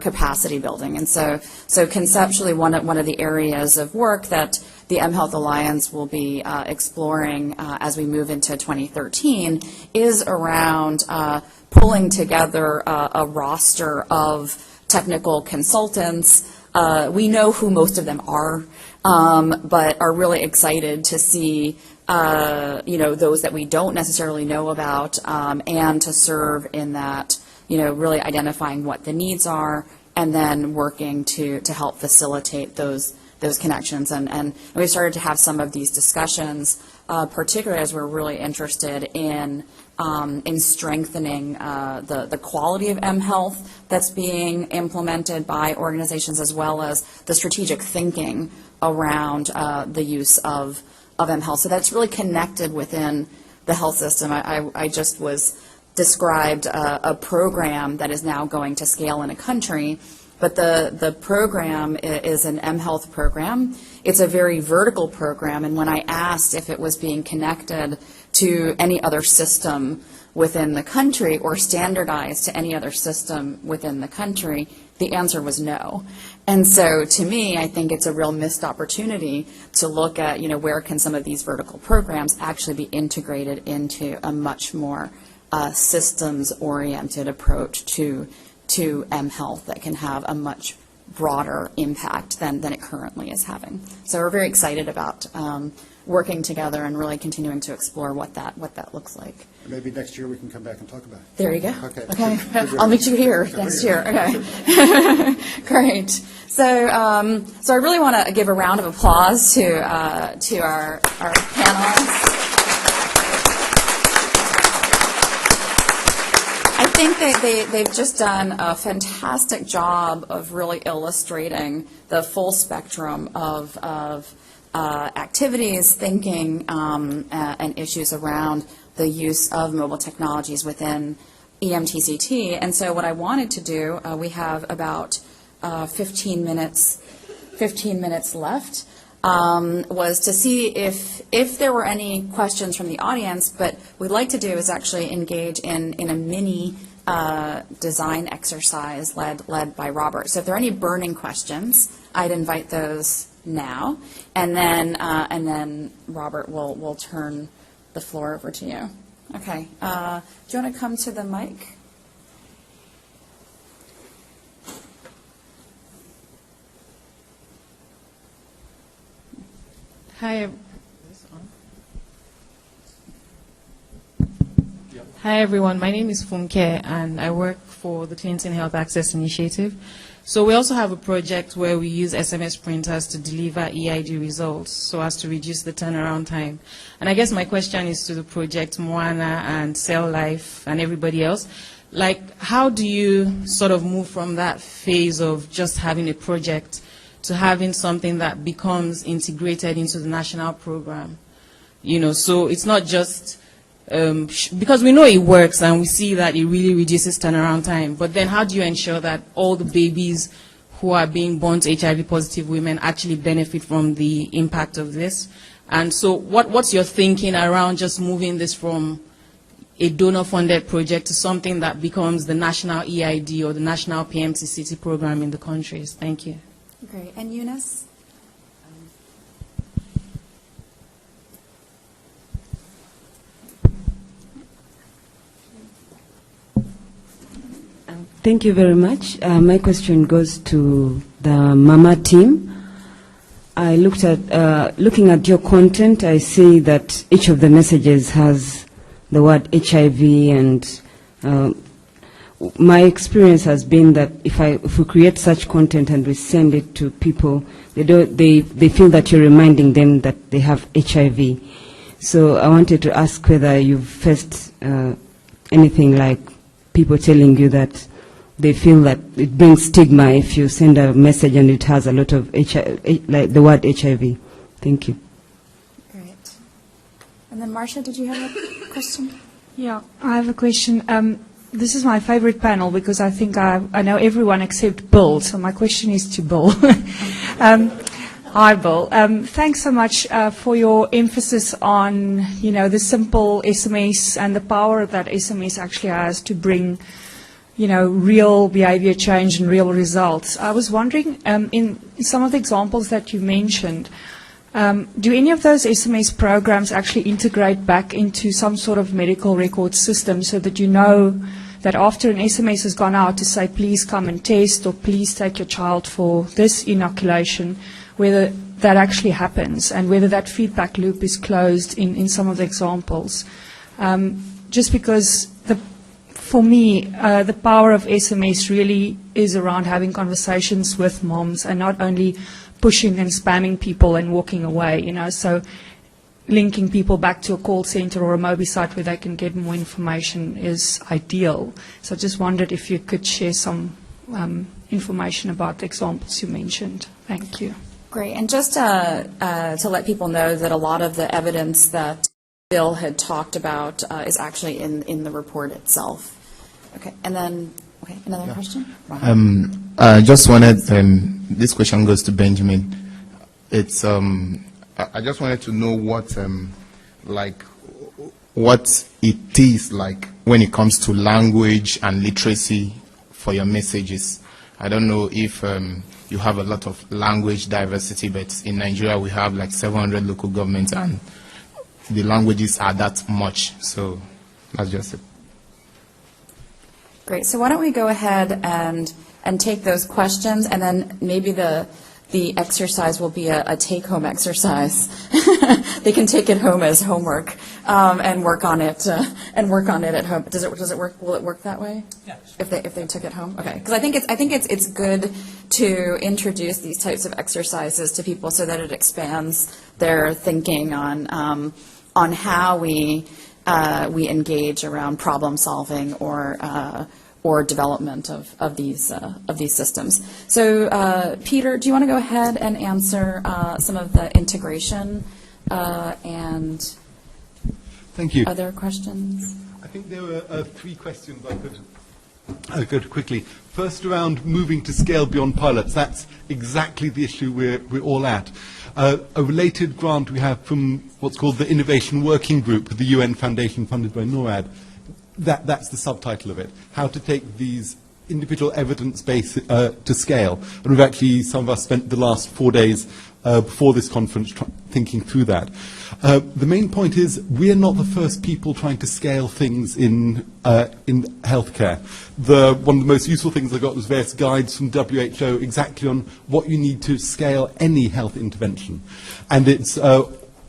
capacity building. And so conceptually, one of the areas of work that the mHealth Alliance will be exploring as we move into 2013 is around pulling together a roster of technical consultants. We know who most of them are, but are really excited to see those that we don't necessarily know about, and to serve in that, really identifying what the needs are, and then working to help facilitate those connections. And we've started to have some of these discussions, particularly as we're really interested in strengthening the quality of mHealth that's being implemented by organizations, as well as the strategic thinking around the use of mHealth. So that's really connected within the health system. I just was described a program that is now going to scale in a country, but the program is an mHealth program. It's a very vertical program, and when I asked if it was being connected to any other system within the country or standardized to any other system within the country, the answer was no. And so to me, I think it's a real missed opportunity to look at, where can some of these vertical programs actually be integrated into a much more systems-oriented approach to mHealth that can have a much broader impact than it currently is having. So we're very excited about working together and really continuing to explore what that looks like. Maybe next year we can come back and talk about it. There you go. Okay. I'll meet you here next year. Okay. Great. So I really want to give a round of applause to our panelists. I think they've just done a fantastic job of really illustrating the full spectrum of activities, thinking, and issues around the use of mobile technologies within PMTCT. And so what I wanted to do, we have about 15 minutes left, was to see if there were any questions from the audience. But what we'd like to do is actually engage in a mini design exercise led by Robert. So if there are any burning questions, I'd invite those now, and then Robert will turn the floor over to you. Okay. Do you want to come to the mic? Hi. Hi, everyone. My name is Funke, and I work for the Clinton Health Access Initiative. So we also have a project where we use SMS printers to deliver EID results so as to reduce the turnaround time. And I guess my question is to the project, Moana and Cell Life and everybody else. Like, how do you sort of move from that phase of just having a project to having something that becomes integrated into the national program? So it's not just because we know it works and we see that it really reduces turnaround time, but then how do you ensure that all the babies who are being born to HIV positive women actually benefit from the impact of this? And so what's your thinking around just moving this from a donor-funded project to something that becomes the national EID or the national PMTCT program in the countries? Thank you. Great. And Eunice? Thank you very much. My question goes to the Mama team. I looked at, looking at your content, I see that each of the messages has the word HIV, and my experience has been that if we create such content and we send it to people, they feel that you're reminding them that they have HIV. So I wanted to ask whether you've faced anything like people telling you that they feel that it brings stigma if you send a message and it has a lot of like the word HIV. Thank you. Great. And then Marcia, did you have a question? Yeah, I have a question. This is my favorite panel because I think I know everyone except Bill, so my question is to Bill. Hi, Bill. Thanks so much for your emphasis on, the simple SMS and the power that SMS actually has to bring, real behavior change and real results. I was wondering, in some of the examples that you mentioned, do any of those SMS programs actually integrate back into some sort of medical record system so that you know that after an SMS has gone out to say, please come and test or please take your child for this inoculation, whether that actually happens and whether that feedback loop is closed in some of the examples? Just because for me, the power of SMS really is around having conversations with moms and not only pushing and spamming people and walking away, so linking people back to a call center or a Mobi site where they can get more information is ideal. So I just wondered if you could share some information about the examples you mentioned. Thank you. Great. And just to let people know that a lot of the evidence that Bill had talked about is actually in the report itself. Okay. And then, another question? I just wanted, this question goes to Benjamin. It's, I just wanted to know what it is like when it comes to language and literacy for your messages. I don't know if you have a lot of language diversity, but in Nigeria we have like 700 local governments and the languages are that much. So that's just it. Great. So why don't we go ahead and take those questions, and then maybe the exercise will be a take-home exercise. They can take it home as homework and work on it at home. Does it work? Will it work that way? Yes. If they took it home, okay. Because I think it's good to introduce these types of exercises to people so that it expands their thinking on how we engage around problem solving or development of these systems. So, Peter, do you want to go ahead and answer some of the integration and Thank you. Other questions? I think there were three questions I could go to quickly. First, around moving to scale beyond pilots. That's exactly the issue we're all at. A related grant we have from what's called the Innovation Working Group, the UN Foundation funded by NORAD. That's the subtitle of it, how to take these individual evidence base to scale. And we've actually, some of us spent the last 4 days before this conference thinking through that. The main point is we're not the first people trying to scale things in healthcare. One of the most useful things I got was various guides from WHO exactly on what you need to scale any health intervention. And it's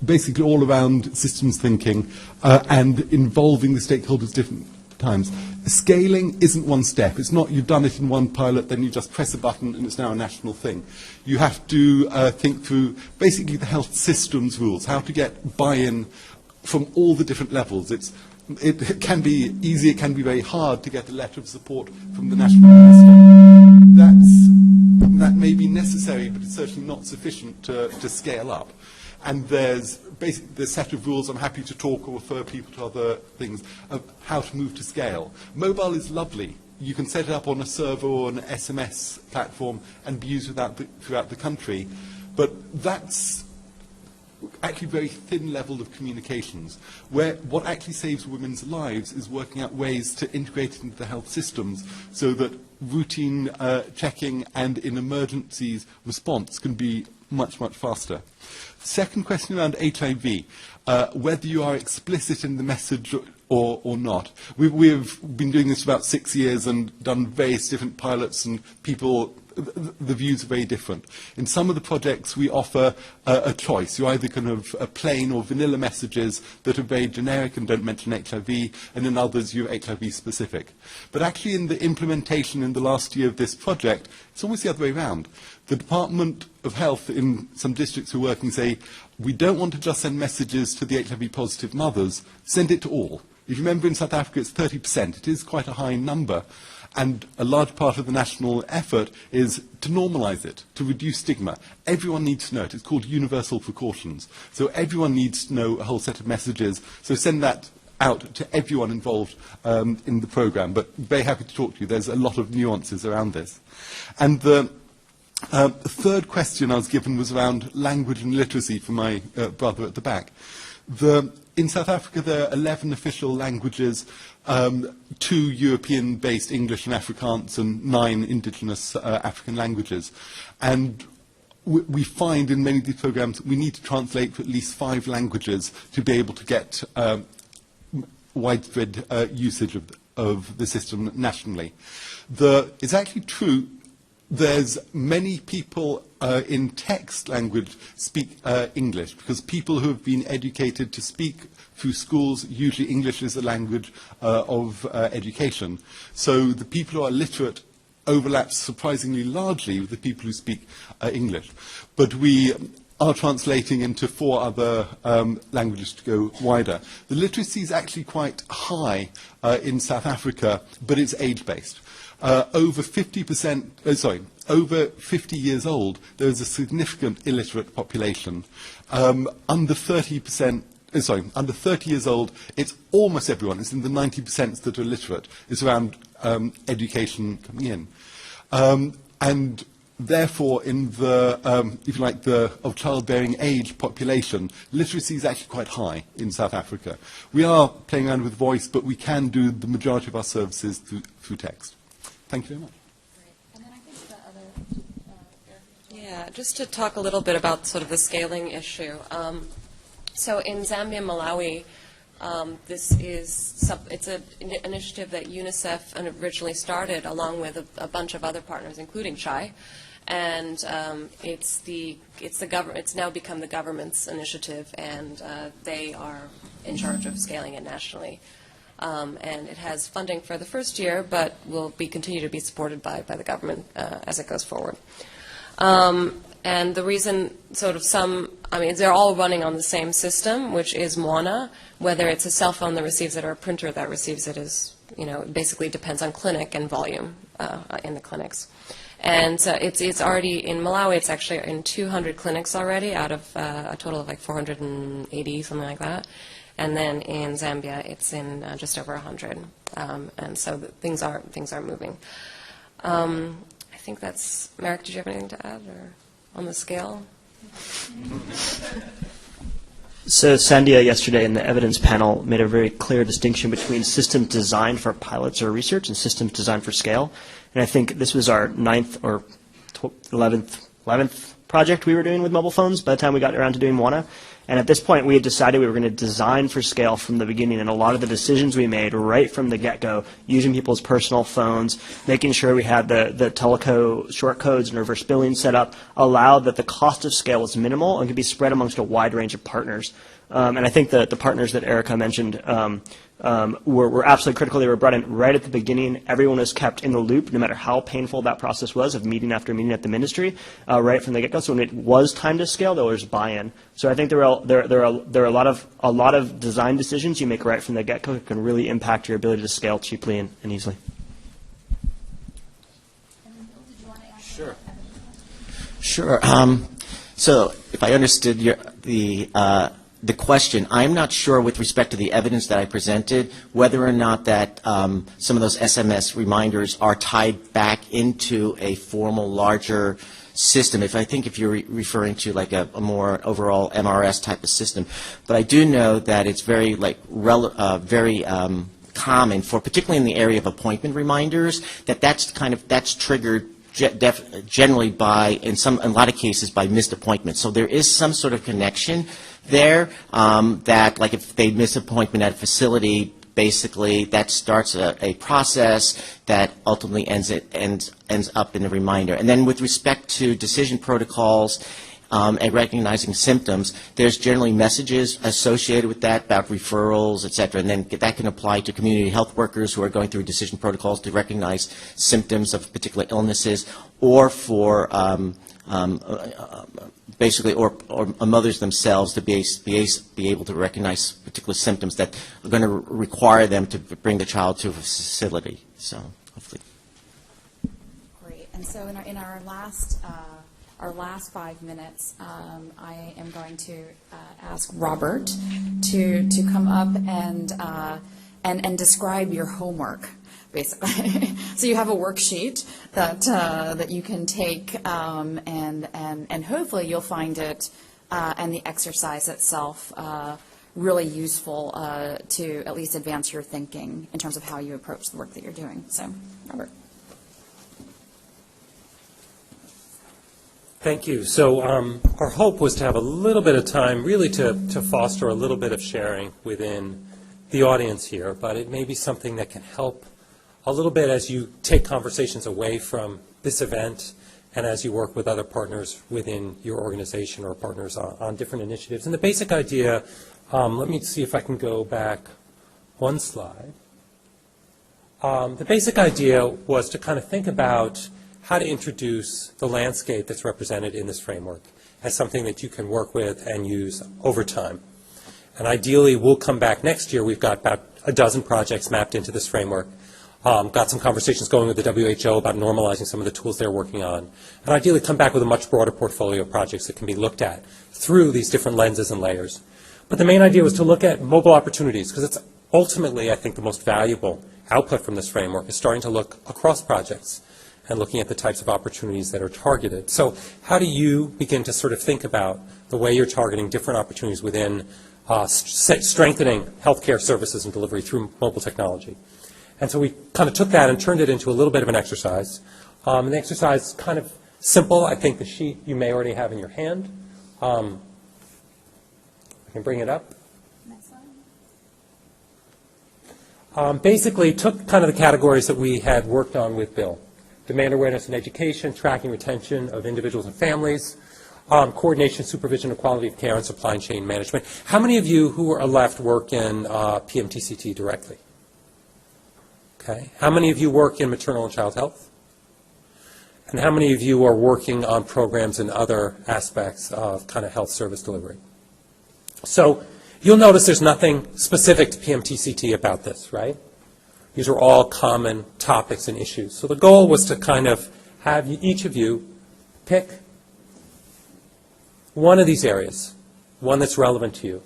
basically all around systems thinking and involving the stakeholders different times. Scaling isn't one step. It's not you've done it in one pilot, then you just press a button and it's now a national thing. You have to think through basically the health systems rules, how to get buy-in from all the different levels. It can be easy, it can be very hard to get a letter of support from the national minister. That may be necessary, but it's certainly not sufficient to scale up. And there's basically the set of rules, I'm happy to talk or refer people to other things, of how to move to scale. Mobile is lovely. You can set it up on a server or an SMS platform and be used throughout the country. But that's actually a very thin level of communications, where what actually saves women's lives is working out ways to integrate it into the health systems so that routine checking and in emergencies response can be much, much faster. Second question around HIV, whether you are explicit in the message or not. We've been doing this for about 6 years and done various different pilots, and people, the views are very different. In some of the projects we offer a choice. You either can have plain or vanilla messages that are very generic and don't mention HIV, and in others you're HIV specific. But actually in the implementation in the last year of this project, it's almost the other way around. The Department of Health in some districts who are working say, we don't want to just send messages to the HIV positive mothers, send it to all. If you remember, in South Africa it's 30%. It is quite a high number. And a large part of the national effort is to normalize it, to reduce stigma. Everyone needs to know it. It's called universal precautions. So everyone needs to know a whole set of messages. So send that out to everyone involved in the program. But very happy to talk to you. There's a lot of nuances around this. And the third question I was given was around language and literacy from my brother at the back. In South Africa, there are 11 official languages, 2 European-based English and Afrikaans, and 9 indigenous African languages. And we find in many of these programs we need to translate for at least 5 languages to be able to get widespread usage of the system nationally. It's actually true. There's many people in text language speak English, because people who have been educated to speak through schools, usually English is the language of education. So the people who are literate overlaps surprisingly largely with the people who speak English. But we are translating into 4 other languages to go wider. The literacy is actually quite high in South Africa, but it's age-based. Over 50%, over 50 years old, there is a significant illiterate population. Under 30 years old, it's almost everyone. It's in the 90% that are literate. It's around education coming in. And therefore, in the, if you like, of childbearing age population, literacy is actually quite high in South Africa. We are playing around with voice, but we can do the majority of our services through text. Thank you very much. And then I think the other, yeah, just to talk a little bit about sort of the scaling issue. So in Zambia, Malawi, it's an initiative that UNICEF originally started along with a bunch of other partners, including CHAI, and it's now become the government's initiative, and they are in charge of scaling it nationally. And it has funding for the first year, but will continue to be supported by the government as it goes forward. And the reason they're all running on the same system, which is mHA, whether it's a cell phone that receives it or a printer that receives it is, it basically depends on clinic and volume in the clinics. And it's already, in Malawi, it's actually in 200 clinics already out of a total of like 480, something like that. And then in Zambia, it's in just over 100. And so things are moving. I think that's, Merrick, did you have anything to add or on the scale? So Sandia yesterday in the evidence panel made a very clear distinction between systems designed for pilots or research and systems designed for scale. And I think this was our 9th or 11th project we were doing with mobile phones by the time we got around to doing mHA. And at this point, we had decided we were going to design for scale from the beginning, and a lot of the decisions we made right from the get-go, using people's personal phones, making sure we had the teleco short codes and reverse billing set up, allowed that the cost of scale was minimal and could be spread amongst a wide range of partners. And I think the partners that Erica mentioned were absolutely critical. They were brought in right at the beginning. Everyone was kept in the loop, no matter how painful that process was, of meeting after meeting at the ministry, right from the get-go. So when it was time to scale, there was buy-in. So I think there are a lot of design decisions you make right from the get-go that can really impact your ability to scale cheaply and easily. Sure. So if I understood the question, I'm not sure with respect to the evidence that I presented whether or not that some of those SMS reminders are tied back into a formal, larger system. If you're referring to like a more overall MRS type of system, but I do know that it's very common for, particularly in the area of appointment reminders, that's triggered generally by, in a lot of cases, by missed appointments. So there is some sort of connection there that, like, if they miss an appointment at a facility, basically that starts a process that ultimately ends up in a reminder. And then with respect to decision protocols and recognizing symptoms, there's generally messages associated with that about referrals, et cetera, and then that can apply to community health workers who are going through decision protocols to recognize symptoms of particular illnesses, or for basically, or mothers themselves to be able to recognize particular symptoms that are going to require them to bring the child to a facility. So hopefully. Great. And so in our last 5 minutes, I am going to ask Robert to come up and describe your homework, basically. So you have a worksheet that you can take, and hopefully you'll find it and the exercise itself really useful to at least advance your thinking in terms of how you approach the work that you're doing. So, Robert. Thank you. So our hope was to have a little bit of time really to foster a little bit of sharing within the audience here, but it may be something that can help a little bit as you take conversations away from this event and as you work with other partners within your organization or partners on different initiatives. And the basic idea, let me see if I can go back one slide. The basic idea was to kind of think about how to introduce the landscape that's represented in this framework as something that you can work with and use over time. And ideally, we'll come back next year. We've got about a dozen projects mapped into this framework. Got some conversations going with the WHO about normalizing some of the tools they're working on. And ideally, come back with a much broader portfolio of projects that can be looked at through these different lenses and layers. But the main idea was to look at mobile opportunities, because it's ultimately, I think, the most valuable output from this framework is starting to look across projects and looking at the types of opportunities that are targeted. So how do you begin to sort of think about the way you're targeting different opportunities within strengthening healthcare services and delivery through mobile technology? And so we kind of took that and turned it into a little bit of an exercise. And the exercise is kind of simple. I think the sheet you may already have in your hand. I can bring it up. Basically took kind of the categories that we had worked on with Bill. Demand awareness and education, tracking retention of individuals and families, coordination, supervision, and quality of care, and supply chain management. How many of you who are left work in PMTCT directly? Okay. How many of you work in maternal and child health? And how many of you are working on programs in other aspects of kind of health service delivery? So you'll notice there's nothing specific to PMTCT about this, right? These are all common topics and issues. So the goal was to kind of have each of you pick one of these areas, one that's relevant to you,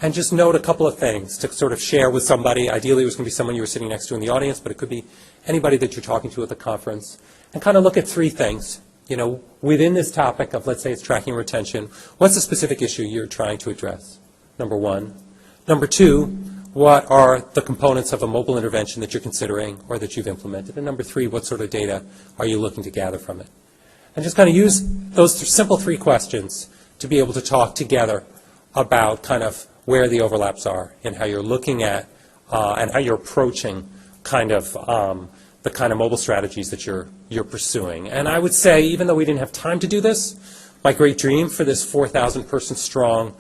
and just note a couple of things to sort of share with somebody. Ideally, it was going to be someone you were sitting next to in the audience, but it could be anybody that you're talking to at the conference, and kind of look at three things. You know, within this topic of, let's say it's tracking retention, what's the specific issue you're trying to address? Number one. Number two, what are the components of a mobile intervention that you're considering or that you've implemented? And number three, what sort of data are you looking to gather from it? And just kind of use those simple three questions to be able to talk together about kind of where the overlaps are and how you're looking at and how you're approaching kind of the kind of mobile strategies that you're pursuing. And I would say, even though we didn't have time to do this, my great dream for this 4,000 person strong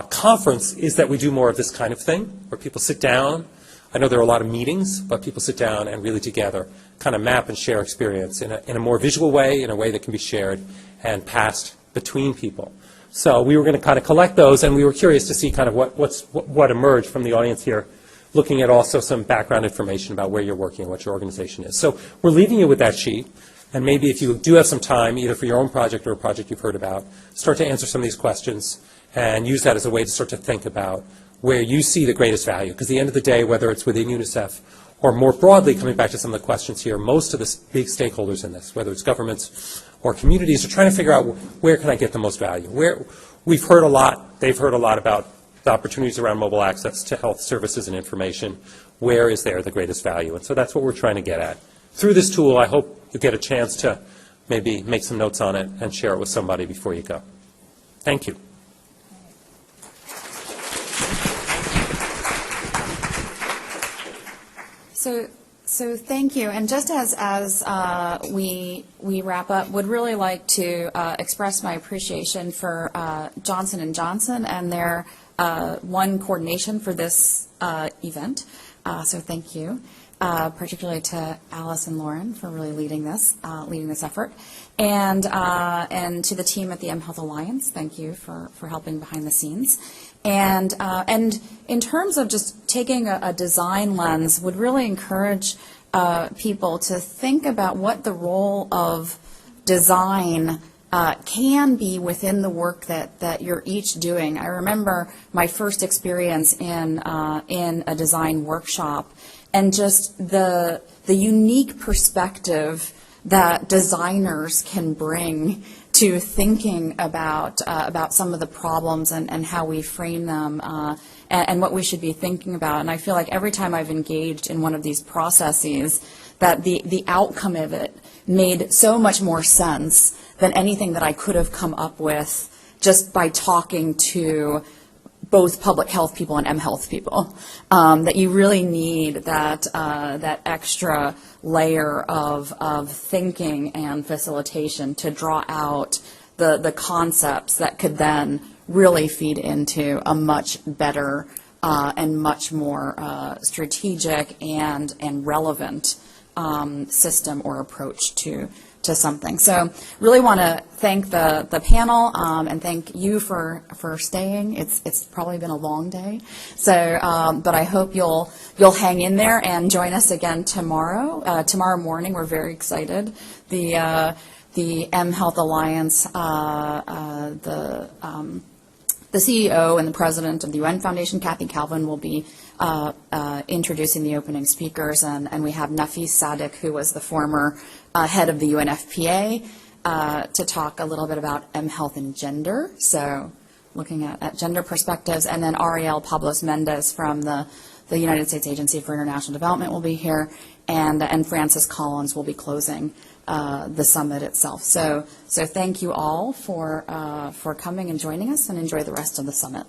conference is that we do more of this kind of thing, where people sit down. I know there are a lot of meetings, but people sit down and really together kind of map and share experience in a more visual way, in a way that can be shared and passed between people. So we were going to kind of collect those, and we were curious to see kind of what emerged from the audience here, looking at also some background information about where you're working and what your organization is. So we're leaving you with that sheet, and maybe if you do have some time, either for your own project or a project you've heard about, start to answer some of these questions and use that as a way to start to think about where you see the greatest value. Because at the end of the day, whether it's within UNICEF or more broadly, coming back to some of the questions here, most of the big stakeholders in this, whether it's governments or communities, are trying to figure out where can I get the most value. Where we've heard a lot, they've heard a lot about the opportunities around mobile access to health services and information. Where is there the greatest value? And so that's what we're trying to get at. Through this tool, I hope you get a chance to maybe make some notes on it and share it with somebody before you go. Thank you. So thank you. And just as we wrap up, would really like to express my appreciation for Johnson & Johnson and their coordination for this event. So thank you. particularly to Alice and Lauren for really leading this effort, and to the team at the mHealth Alliance. Thank you for helping behind the scenes. And in terms of just taking a design lens, would really encourage people to think about what the role of design can be within the work that you're each doing. I remember my first experience in a design workshop, and just the unique perspective that designers can bring to thinking about some of the problems and how we frame them and what we should be thinking about. And I feel like every time I've engaged in one of these processes, that the outcome of it made so much more sense than anything that I could have come up with just by talking to both public health people and mHealth people. That you really need that extra layer of thinking and facilitation to draw out the concepts that could then really feed into a much better and much more strategic and relevant system or approach to something. So really want to thank the panel and thank you for staying. It's probably been a long day. So but I hope you'll hang in there and join us again tomorrow. Tomorrow morning, we're very excited. The mHealth Alliance, the CEO and the president of the UN Foundation, Kathy Calvin, will be introducing the opening speakers, and we have Nafis Sadek, who was the former head of the UNFPA, to talk a little bit about mHealth and gender, so looking at gender perspectives, and then Ariel Pablos Mendez from the United States Agency for International Development will be here, and Francis Collins will be closing the summit itself. So thank you all for coming and joining us, and enjoy the rest of the summit.